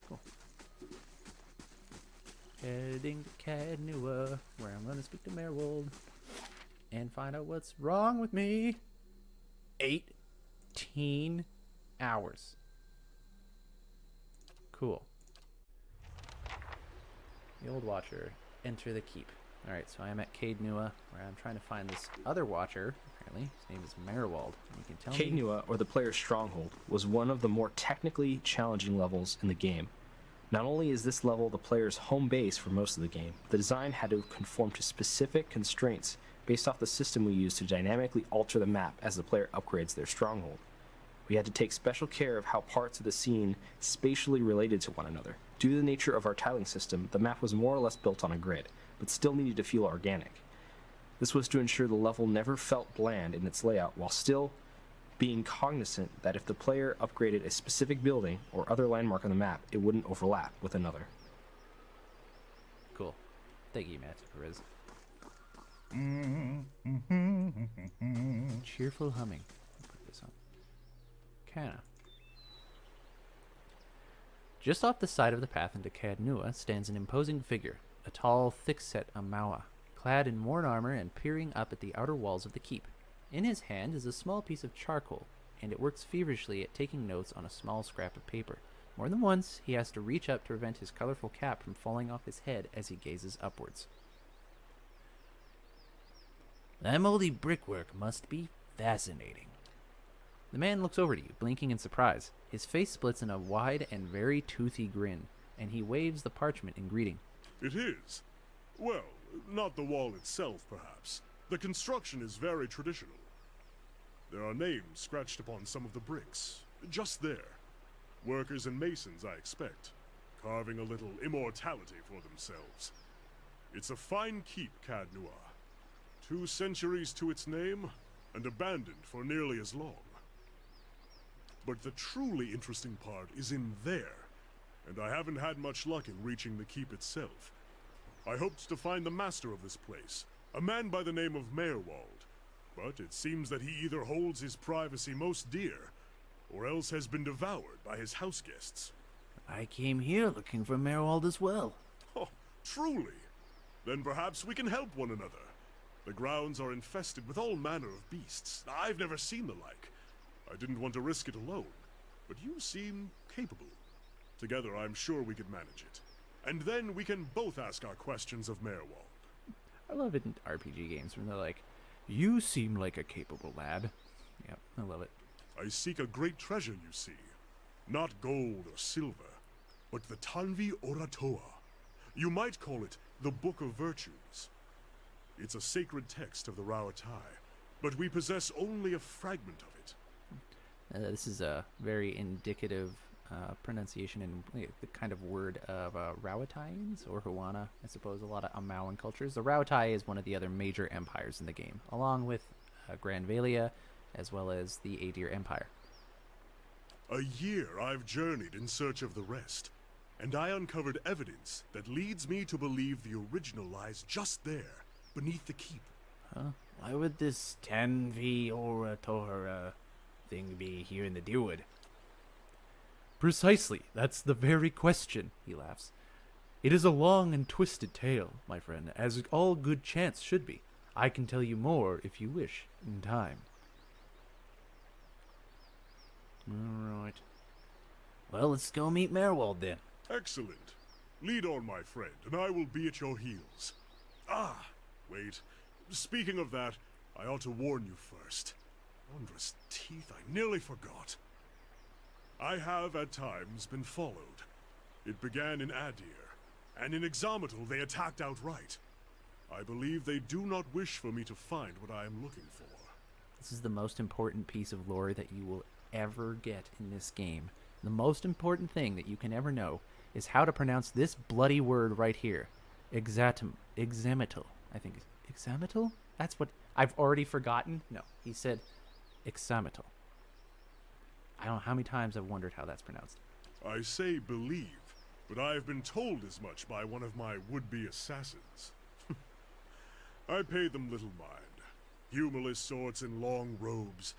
Cool. Heading to Caed Nua, where I'm gonna speak to Merwold and find out what's wrong with me. 18 hours. Cool. The old watcher, enter the keep. Alright, so I am at Caed Nua, where I'm trying to find this other watcher. Apparently, his name is Merwold. And you can tell Caed me... Nua, or the player's stronghold, was one of the more technically challenging levels in the game. Not only is this level the player's home base for most of the game, the design had to conform to specific constraints based off the system we use to dynamically alter the map as the player upgrades their stronghold. We had to take special care of how parts of the scene spatially related to one another. Due to the nature of our tiling system, the map was more or less built on a grid, but still needed to feel organic. This was to ensure the level never felt bland in its layout, while still being cognizant that if the player upgraded a specific building or other landmark on the map, it wouldn't overlap with another. Cool. Thank you, Matt Perez. Cheerful humming. I'll put this on. Kinda. Just off the side of the path into Caed Nua stands an imposing figure, a tall, thick-set Amawa, clad in worn armor and peering up at the outer walls of the keep. In his hand is a small piece of charcoal, and it works feverishly at taking notes on a small scrap of paper. More than once, he has to reach up to prevent his colorful cap from falling off his head as he gazes upwards. That moldy brickwork must be fascinating. The man looks over to you, blinking in surprise. His face splits in a wide and very toothy grin, and he waves the parchment in greeting. It is. Well, not the wall itself, perhaps. The construction is very traditional. There are names scratched upon some of the bricks, just there. Workers and masons, I expect, carving a little immortality for themselves. It's a fine keep, KAD-noo-ah. 2 centuries to its name, and abandoned for nearly as long. But the truly interesting part is in there, and I haven't had much luck in reaching the keep itself. I hoped to find the master of this place, a man by the name of Merwald, but it seems that he either holds his privacy most dear, or else has been devoured by his house guests. I came here looking for Merwald as well. Oh, truly? Then perhaps we can help one another. The grounds are infested with all manner of beasts. I've never seen the like. I didn't want to risk it alone, but you seem capable. Together, I'm sure we could manage it. And then we can both ask our questions of Merwald. I love it in RPG games when they're like, you seem like a capable lad. Yep, I love it. I seek a great treasure, you see. Not gold or silver, but the Tanvi Oratoa. You might call it the Book of Virtues. It's a sacred text of the Rauatai, but we possess only a fragment of it. This is a very indicative pronunciation and the kind of word of Rauataians or Huana, I suppose, a lot of Amauan cultures. The Rauatai is one of the other major empires in the game, along with Grand Valia, as well as the Aedir Empire. A year I've journeyed in search of the rest, and I uncovered evidence that leads me to believe the original lies just there, beneath the keep. Huh? Why would this Tanvi Oratora thing be here in the Deerwood? Precisely, that's the very question, he laughs. It is a long and twisted tale, my friend, as all good chance should be. I can tell you more, if you wish, in time. All right. Well, let's go meet Merwald then. Excellent. Lead on, my friend, and I will be at your heels. Ah, wait. Speaking of that, I ought to warn you first. Wondrous teeth, I nearly forgot. I have, at times, been followed. It began in Adir, and in Exometal they attacked outright. I believe they do not wish for me to find what I am looking for. This is the most important piece of lore that you will ever get in this game. The most important thing that you can ever know is how to pronounce this bloody word right here. Exametal. I think it's Exametal? That's what I've already forgotten. No, he said Exametal. I don't know how many times I've wondered how that's pronounced. I say believe, but I have been told as much by one of my would-be assassins. I pay them little mind. Humorless sorts in long robes.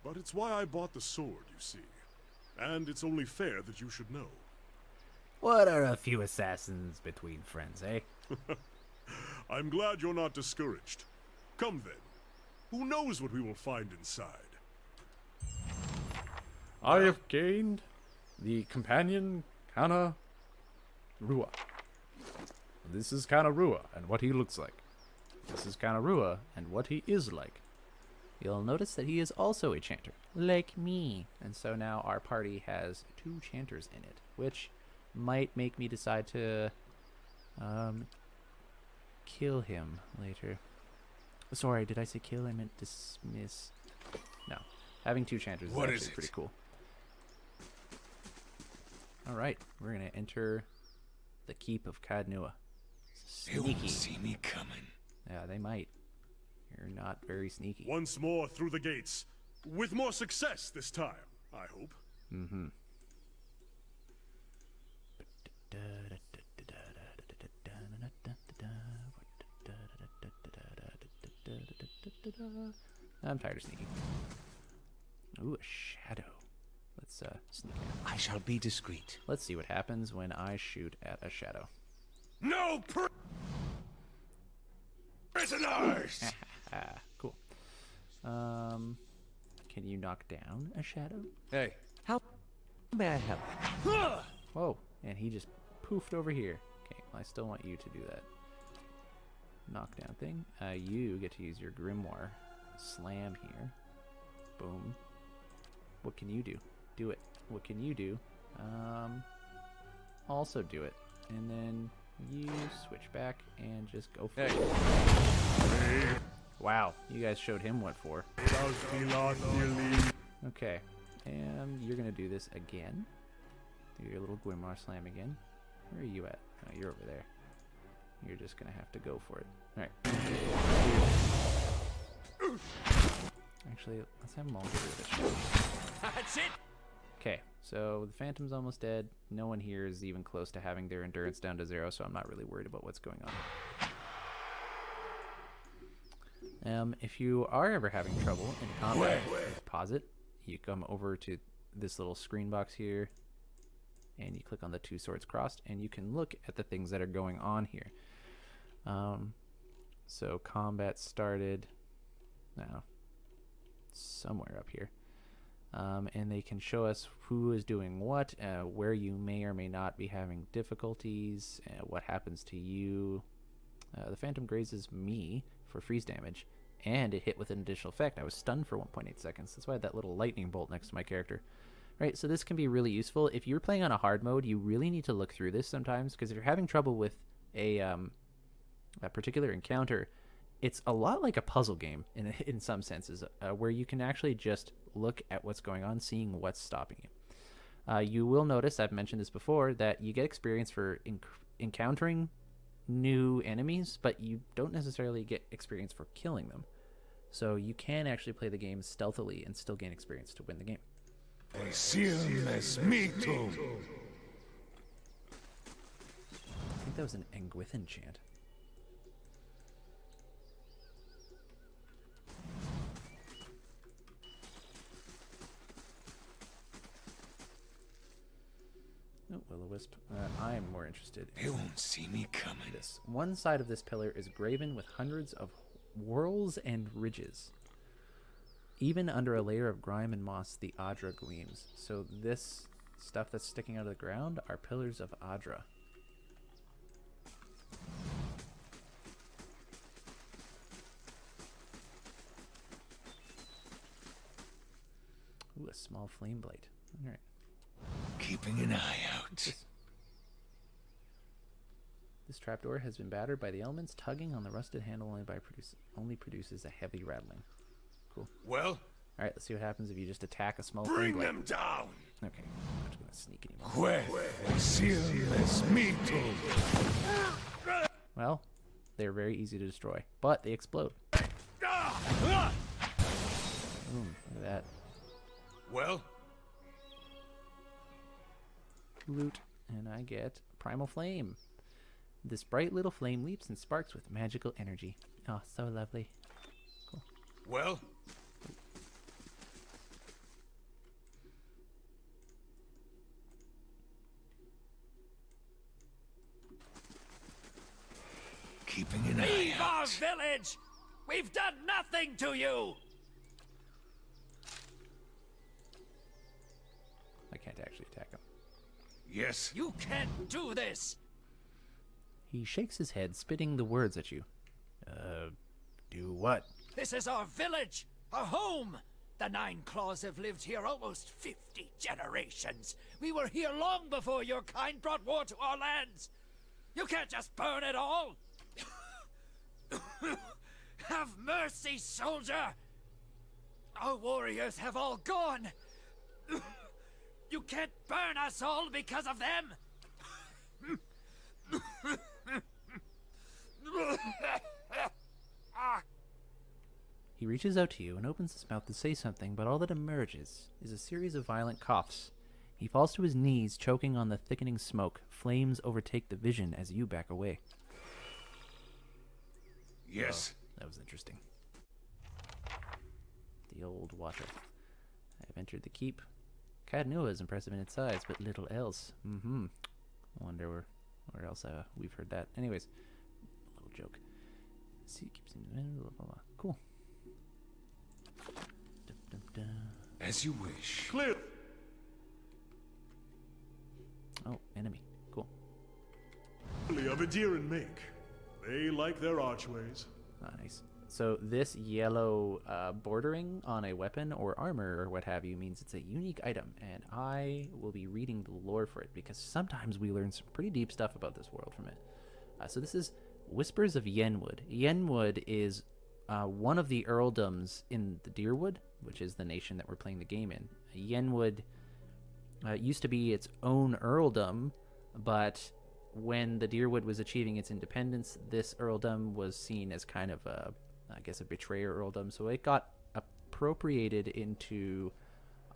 But it's why I bought the sword, you see. And it's only fair that you should know. What are a few assassins between friends, eh? I'm glad you're not discouraged. Come then. Who knows what we will find inside? I have gained the companion Kana-Rua. This is Kana-Rua and what he looks like. This is Kana-Rua and what he is like. You'll notice that he is also a chanter, like me. And so now our party has 2 chanters in it, which might make me decide to kill him later. Sorry, did I say kill? I meant dismiss. No. Having 2 chanters is actually pretty cool. Alright, we're going to enter the keep of KAD-noo-ah. They won't see me coming. Yeah, they might. You're not very sneaky. Once more through the gates. With more success this time, I hope. Mm-hmm. I'm tired of sneaking. Ooh, a shadow. Let's sneak in. I shall be discreet. Let's see what happens when I shoot at a shadow. No prisoners! Cool. Can you knock down a shadow? Hey, How may I help? Whoa, and he just poofed over here. Okay, well, I still want you to do that knockdown thing. You get to use your grimoire. Slam here. Boom. What can you do? Do it. What can you do? Also do it. And then you switch back and just go for it. Wow, you guys showed him what for. Okay, and you're gonna do this again. Do your little grimoire slam again. Where are you at? Oh, you're over there. You're just gonna have to go for it. Alright. Actually, let's have them all get rid of this shit. That's it. Okay, so the Phantom's almost dead. No one here is even close to having their endurance down to 0, so I'm not really worried about what's going on. If you are ever having trouble in combat, pause it. You come over to this little screen box here, and you click on the 2 swords crossed, and you can look at the things that are going on here. So combat started now somewhere up here. And they can show us who is doing what, where you may or may not be having difficulties, what happens to you. The Phantom grazes me for freeze damage, and it hit with an additional effect. I was stunned for 1.8 seconds. That's why I had that little lightning bolt next to my character. Right, so this can be really useful. If you're playing on a hard mode, you really need to look through this sometimes, because if you're having trouble with a particular encounter, it's a lot like a puzzle game in some senses, where you can actually just look at what's going on, seeing what's stopping you. You will notice, I've mentioned this before, that you get experience for encountering new enemies, but you don't necessarily get experience for killing them. So you can actually play the game stealthily and still gain experience to win the game. I see him as me too. I think that was an Engwithan chant. Oh, Will-o-wisp. I am more interested They won't see me coming. this. One side of this pillar is graven with hundreds of whorls and ridges. Even under a layer of grime and moss, the Adra gleams. So this stuff that's sticking out of the ground are pillars of Adra. Ooh, a small flame blade. All right. Keeping an eye out. This trapdoor has been battered by the elements. Tugging on the rusted handle only produces a heavy rattling. Cool. Well, All right, let's see what happens if you just attack a small flame bring blade. them down. Okay, I'm not gonna sneak anymore. Well, I see him as me too. Well, they're very easy to destroy, but they explode. Boom, look at that. Well, Loot, and I get Primal Flame. This bright little flame leaps and sparks with magical energy. Oh, so lovely. well. Keeping an eye Leave our out. village! We've done nothing to you! I can't actually attack him. Yes. You can't do this! He shakes his head, spitting the words at you. Do what? This is our village! Our home! The Nine Claws have lived here almost 50 generations. We were here long before your kind brought war to our lands. You can't just burn it all! Have mercy, soldier! Our warriors have all gone! You can't burn us all because of them! He reaches out to you and opens his mouth to say something, but all that emerges is a series of violent coughs. He falls to his knees, choking on the thickening smoke. Flames overtake the vision as you back away. Yes. That was interesting. The old water. I've entered the keep. KAD-noo-ah is impressive in its size, but little else. Wonder where else we've heard that. Anyways, little joke. See, keeps in the middle. Blah, blah, blah. Cool. Dum, dum, dum. As you wish. Clear. Oh, enemy. Cool. Of a deer and mink. They like their archways. Nice. So this yellow bordering on a weapon or armor or what have you means it's a unique item, and I will be reading the lore for it because sometimes we learn some pretty deep stuff about this world from it. So this is Whispers of Yenwood. Yenwood is one of the earldoms in the Deerwood, which is the nation that we're playing the game in. Yenwood used to be its own earldom, but when the Deerwood was achieving its independence, this earldom was seen as kind of a betrayer earldom, so it got appropriated into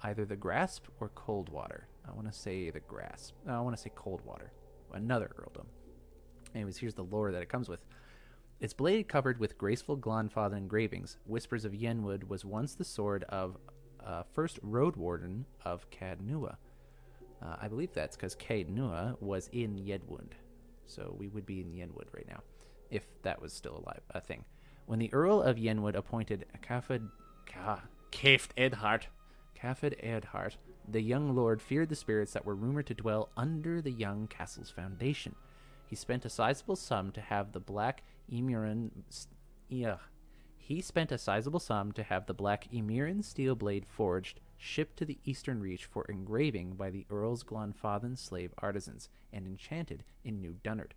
either the Grasp or Coldwater. I want to say the Grasp. No, I want to say Coldwater. Another earldom. Anyways, here's the lore that it comes with. Its blade covered with graceful Glanfather engravings. Whispers of Yenwood was once the sword of first Road Warden of Caed Nua. I believe that's because Caed Nua was in Yenwood. So we would be in Yenwood right now, if that was still alive, a thing. When the Earl of Yenwood appointed Caed Eadhart, the young lord feared the spirits that were rumored to dwell under the young castle's foundation. He spent a sizable sum to have the Black Emiran steel blade forged, shipped to the Eastern Reach for engraving by the Earl's Glanfathan slave artisans, and enchanted in New Dunnard.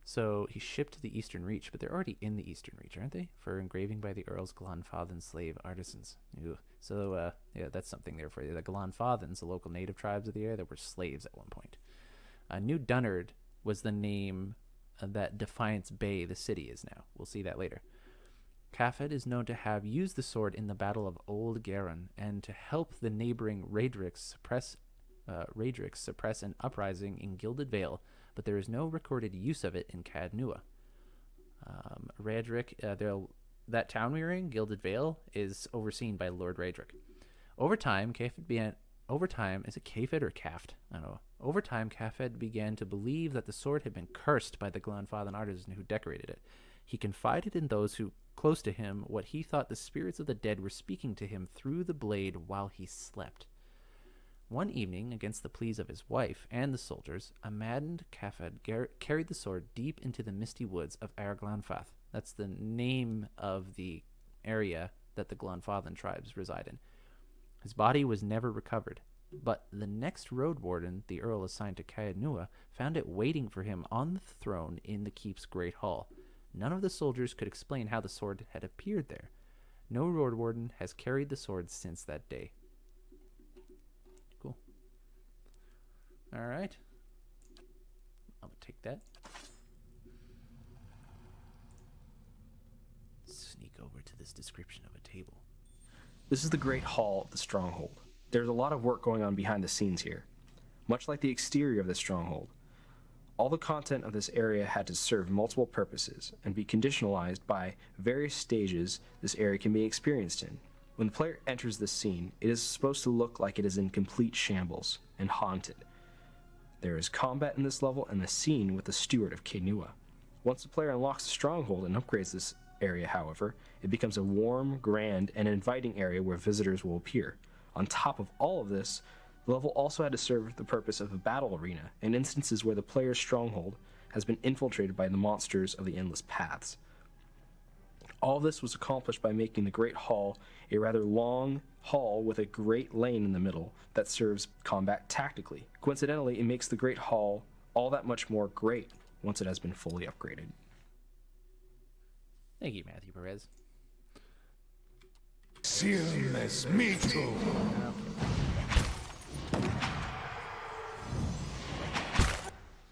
So he shipped to the Eastern Reach, but they're already in the Eastern Reach, aren't they? For engraving by the Earl's Glanfathan slave artisans. Ew. So, yeah, that's something there for you. The Glanfathans, the local native tribes of the area, that were slaves at one point. New Dunnard was the name that Defiance Bay, the city, is now. We'll see that later. Caed is known to have used the sword in the Battle of Old Garon, and to help the neighboring Raedricks suppress an uprising in Gilded Vale, but there is no recorded use of it in Caed Nua. That town we were in, Gilded Vale, is overseen by Lord Raedric. Over time, is it Caed or Caft? I don't know. Over time, Caed began to believe that the sword had been cursed by the Glanfathan artisan who decorated it. He confided in those who close to him what he thought the spirits of the dead were speaking to him through the blade while he slept. One evening, against the pleas of his wife and the soldiers, a maddened Caed carried the sword deep into the misty woods of Glanfath. That's the name of the area that the Glanfathan tribes reside in. His body was never recovered, but the next road warden the Earl assigned to Caed Nua found it waiting for him on the throne in the keep's great hall. None of the soldiers could explain how the sword had appeared there. No road warden has carried the sword since that day. Cool. All right. I'll take that. Sneak over to this description of a table. This is the Great Hall of the Stronghold. There's a lot of work going on behind the scenes here. Much like the exterior of the Stronghold, all the content of this area had to serve multiple purposes and be conditionalized by various stages this area can be experienced in. When the player enters this scene, it is supposed to look like it is in complete shambles and haunted. There is combat in this level and the scene with the steward of Caed Nua. Once the player unlocks the Stronghold and upgrades this area, however, it becomes a warm, grand, and inviting area where visitors will appear. On top of all of this, the level also had to serve the purpose of a battle arena in instances where the player's stronghold has been infiltrated by the monsters of the Endless Paths. All this was accomplished by making the Great Hall a rather long hall with a great lane in the middle that serves combat tactically. Coincidentally, it makes the Great Hall all that much more great once it has been fully upgraded. Thank you, Matthew Perez. Silmes mito.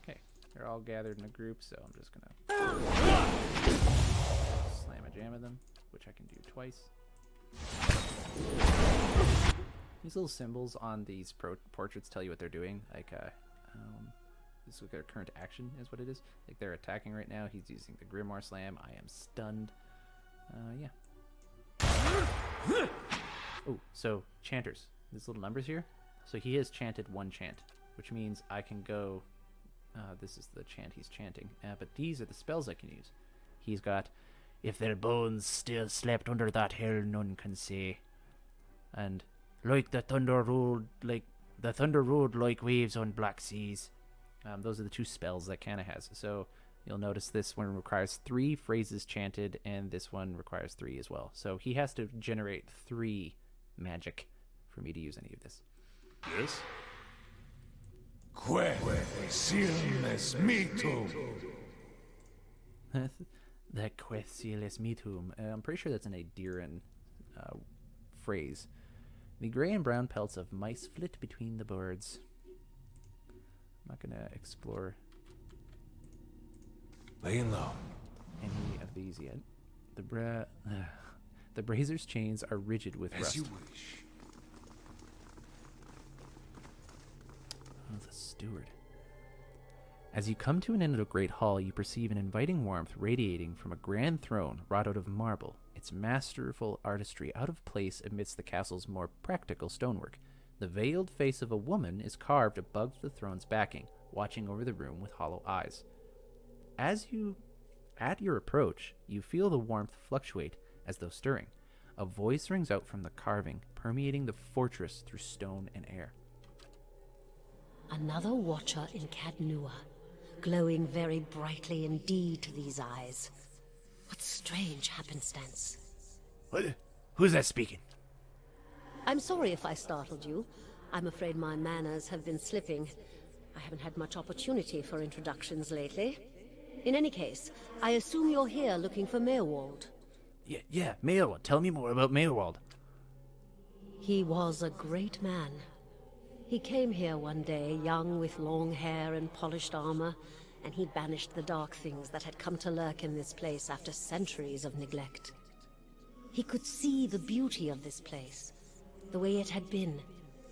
Okay, they're all gathered in a group, so I'm just gonna slam a jam at them, which I can do twice. These little symbols on these portraits tell you what they're doing. Like, this is their current action is what it is. Like, they're attacking right now. He's using the Grimoire Slam. I am stunned. Yeah. Oh, so chanters. These little numbers here. So he has chanted one chant, which means I can go... this is the chant he's chanting. But these are the spells I can use. He's got, if their bones still slept under that hell, none can say. And like the thunder rolled like waves on black seas. Those are the two spells that Kana has. So you'll notice this one requires 3 phrases chanted, and this one requires 3 as well. So he has to generate 3 magic for me to use any of this. Yes? Quaesiles mitum. The Quaesiles mitum. I'm pretty sure that's an Adeiran phrase. The gray and brown pelts of mice flit between the boards. I'm not going to explore Laying low. any of these yet. The brazier's chains are rigid with As rust. you wish. Oh, the steward. As you come to an end of a great hall, you perceive an inviting warmth radiating from a grand throne wrought out of marble, its masterful artistry out of place amidst the castle's more practical stonework. The veiled face of a woman is carved above the throne's backing, watching over the room with hollow eyes. At your approach, you feel the warmth fluctuate as though stirring. A voice rings out from the carving, permeating the fortress through stone and air. Another watcher in Caed Nua, glowing very brightly indeed to these eyes. What strange happenstance. What? Who's that speaking? I'm sorry if I startled you. I'm afraid my manners have been slipping. I haven't had much opportunity for introductions lately. In any case, I assume you're here looking for Mayorwald. Yeah, Mayorwald. Tell me more about Mayorwald. He was a great man. He came here one day, young with long hair and polished armor, and he banished the dark things that had come to lurk in this place after centuries of neglect. He could see the beauty of this place, the way it had been,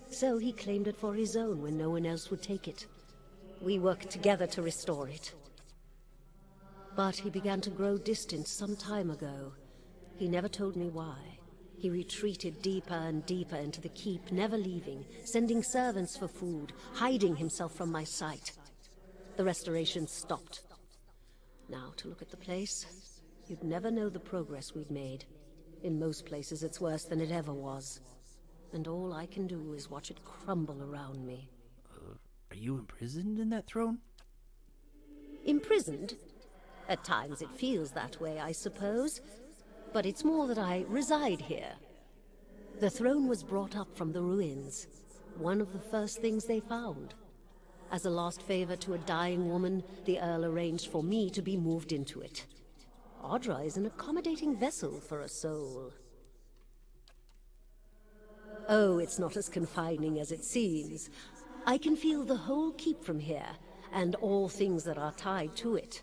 so he claimed it for his own when no one else would take it. We worked together to restore it. But he began to grow distant some time ago. He never told me why. He retreated deeper and deeper into the keep, never leaving, sending servants for food, hiding himself from my sight. The restoration stopped. Now, to look at the place, you'd never know the progress we'd made. In most places, it's worse than it ever was. And all I can do is watch it crumble around me. Are you imprisoned in that throne? Imprisoned? At times it feels that way, I suppose. But it's more that I reside here. The throne was brought up from the ruins, one of the first things they found. As a last favor to a dying woman, the Earl arranged for me to be moved into it. Audra is an accommodating vessel for a soul. Oh, it's not as confining as it seems. I can feel the whole keep from here, and all things that are tied to it.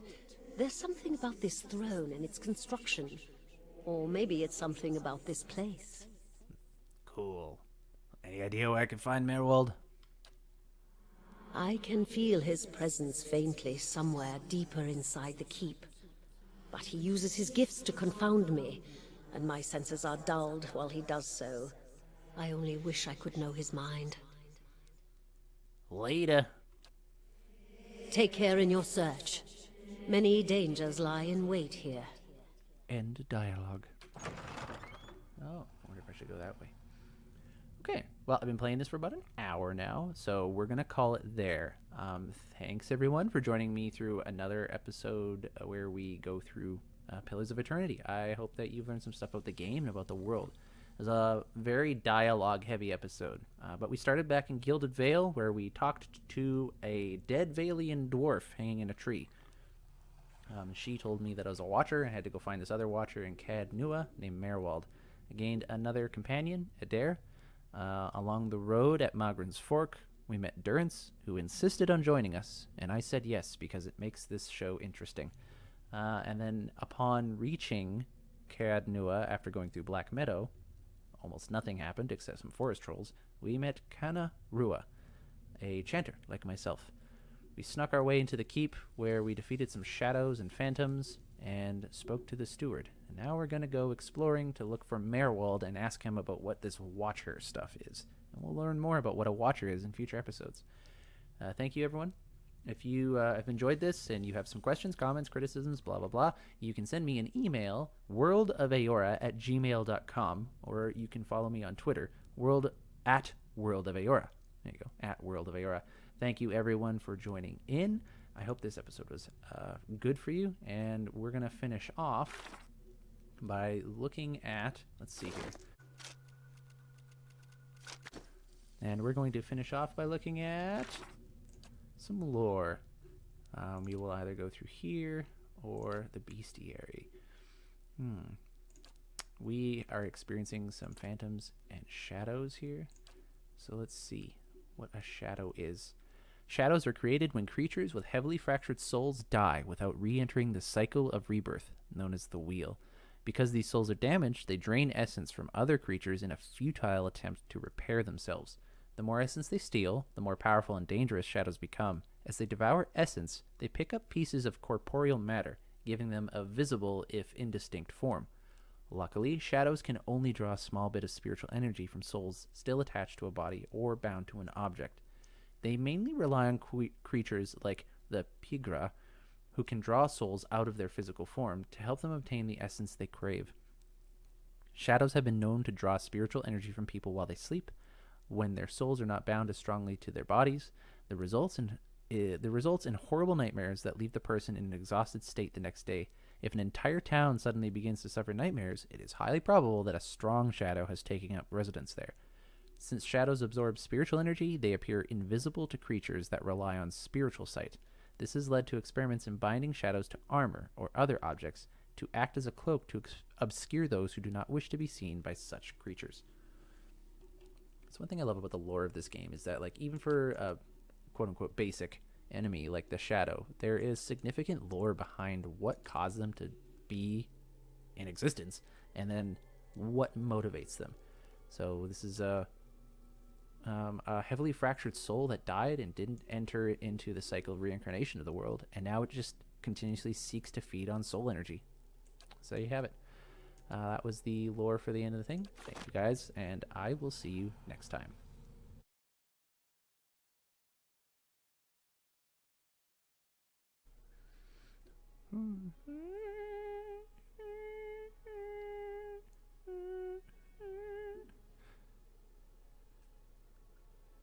There's something about this throne and its construction. Or maybe it's something about this place. Cool. Any idea where I can find Mayorwald? I can feel his presence faintly somewhere deeper inside the keep. But he uses his gifts to confound me, and my senses are dulled while he does so. I only wish I could know his mind. Later. Take care in your search. Many dangers lie in wait here. End dialogue. Oh, I wonder if I should go that way. Okay, well, I've been playing this for about an hour now, so we're going to call it there. Thanks, everyone, for joining me through another episode where we go through Pillars of Eternity. I hope that you've learned some stuff about the game and about the world. It was a very dialogue-heavy episode, but we started back in Gilded Vale, where we talked to a dead Valian dwarf hanging in a tree. She told me that I was a watcher and I had to go find this other watcher in Caed Nua named Mayorwald. I gained another companion, Adair. Along the road at Magran's Fork, we met Durrance, who insisted on joining us, and I said yes because it makes this show interesting. And then upon reaching Caed-noo-ah after going through Black Meadow, almost nothing happened except some forest trolls. We met Rua, a chanter like myself. We snuck our way into the keep, where we defeated some shadows and phantoms, and spoke to the steward, And now we're going to go exploring to look for Merwald and ask him about what this Watcher stuff is. And we'll learn more about what a Watcher is in future episodes. Thank you, everyone. If you have enjoyed this and you have some questions, comments, criticisms, blah, blah, blah, you can send me an email, worldofeora@gmail.com, or you can follow me on Twitter, worldofeora. There you go, @worldofeora. Thank you, everyone, for joining in. I hope this episode was good for you, and we're going to finish off by looking at, let's see here. And we're going to finish off by looking at some lore. We will either go through here or the bestiary. We are experiencing some phantoms and shadows here. So let's see what a shadow is. Shadows are created when creatures with heavily fractured souls die without re-entering the cycle of rebirth, known as the wheel. Because these souls are damaged, they drain essence from other creatures in a futile attempt to repair themselves. The more essence they steal, the more powerful and dangerous shadows become. As they devour essence, they pick up pieces of corporeal matter, giving them a visible, if indistinct, form. Luckily, shadows can only draw a small bit of spiritual energy from souls still attached to a body or bound to an object. They mainly rely on creatures like the Pigra, who can draw souls out of their physical form to help them obtain the essence they crave. Shadows have been known to draw spiritual energy from people while they sleep. When their souls are not bound as strongly to their bodies, the results in horrible nightmares that leave the person in an exhausted state the next day. If an entire town suddenly begins to suffer nightmares, it is highly probable that a strong shadow has taken up residence there. Since shadows absorb spiritual energy, they appear invisible to creatures that rely on spiritual sight. This has led to experiments in binding shadows to armor or other objects to act as a cloak to obscure those who do not wish to be seen by such creatures. So one thing I love about the lore of this game is that, like, even for a quote-unquote basic enemy like the Shadow, there is significant lore behind what caused them to be in existence and then what motivates them. So this is a heavily fractured soul that died and didn't enter into the cycle of reincarnation of the world, and now it just continuously seeks to feed on soul energy. So there you have it. That was the lore for the end of the thing. Thank you guys, and I will see you next time.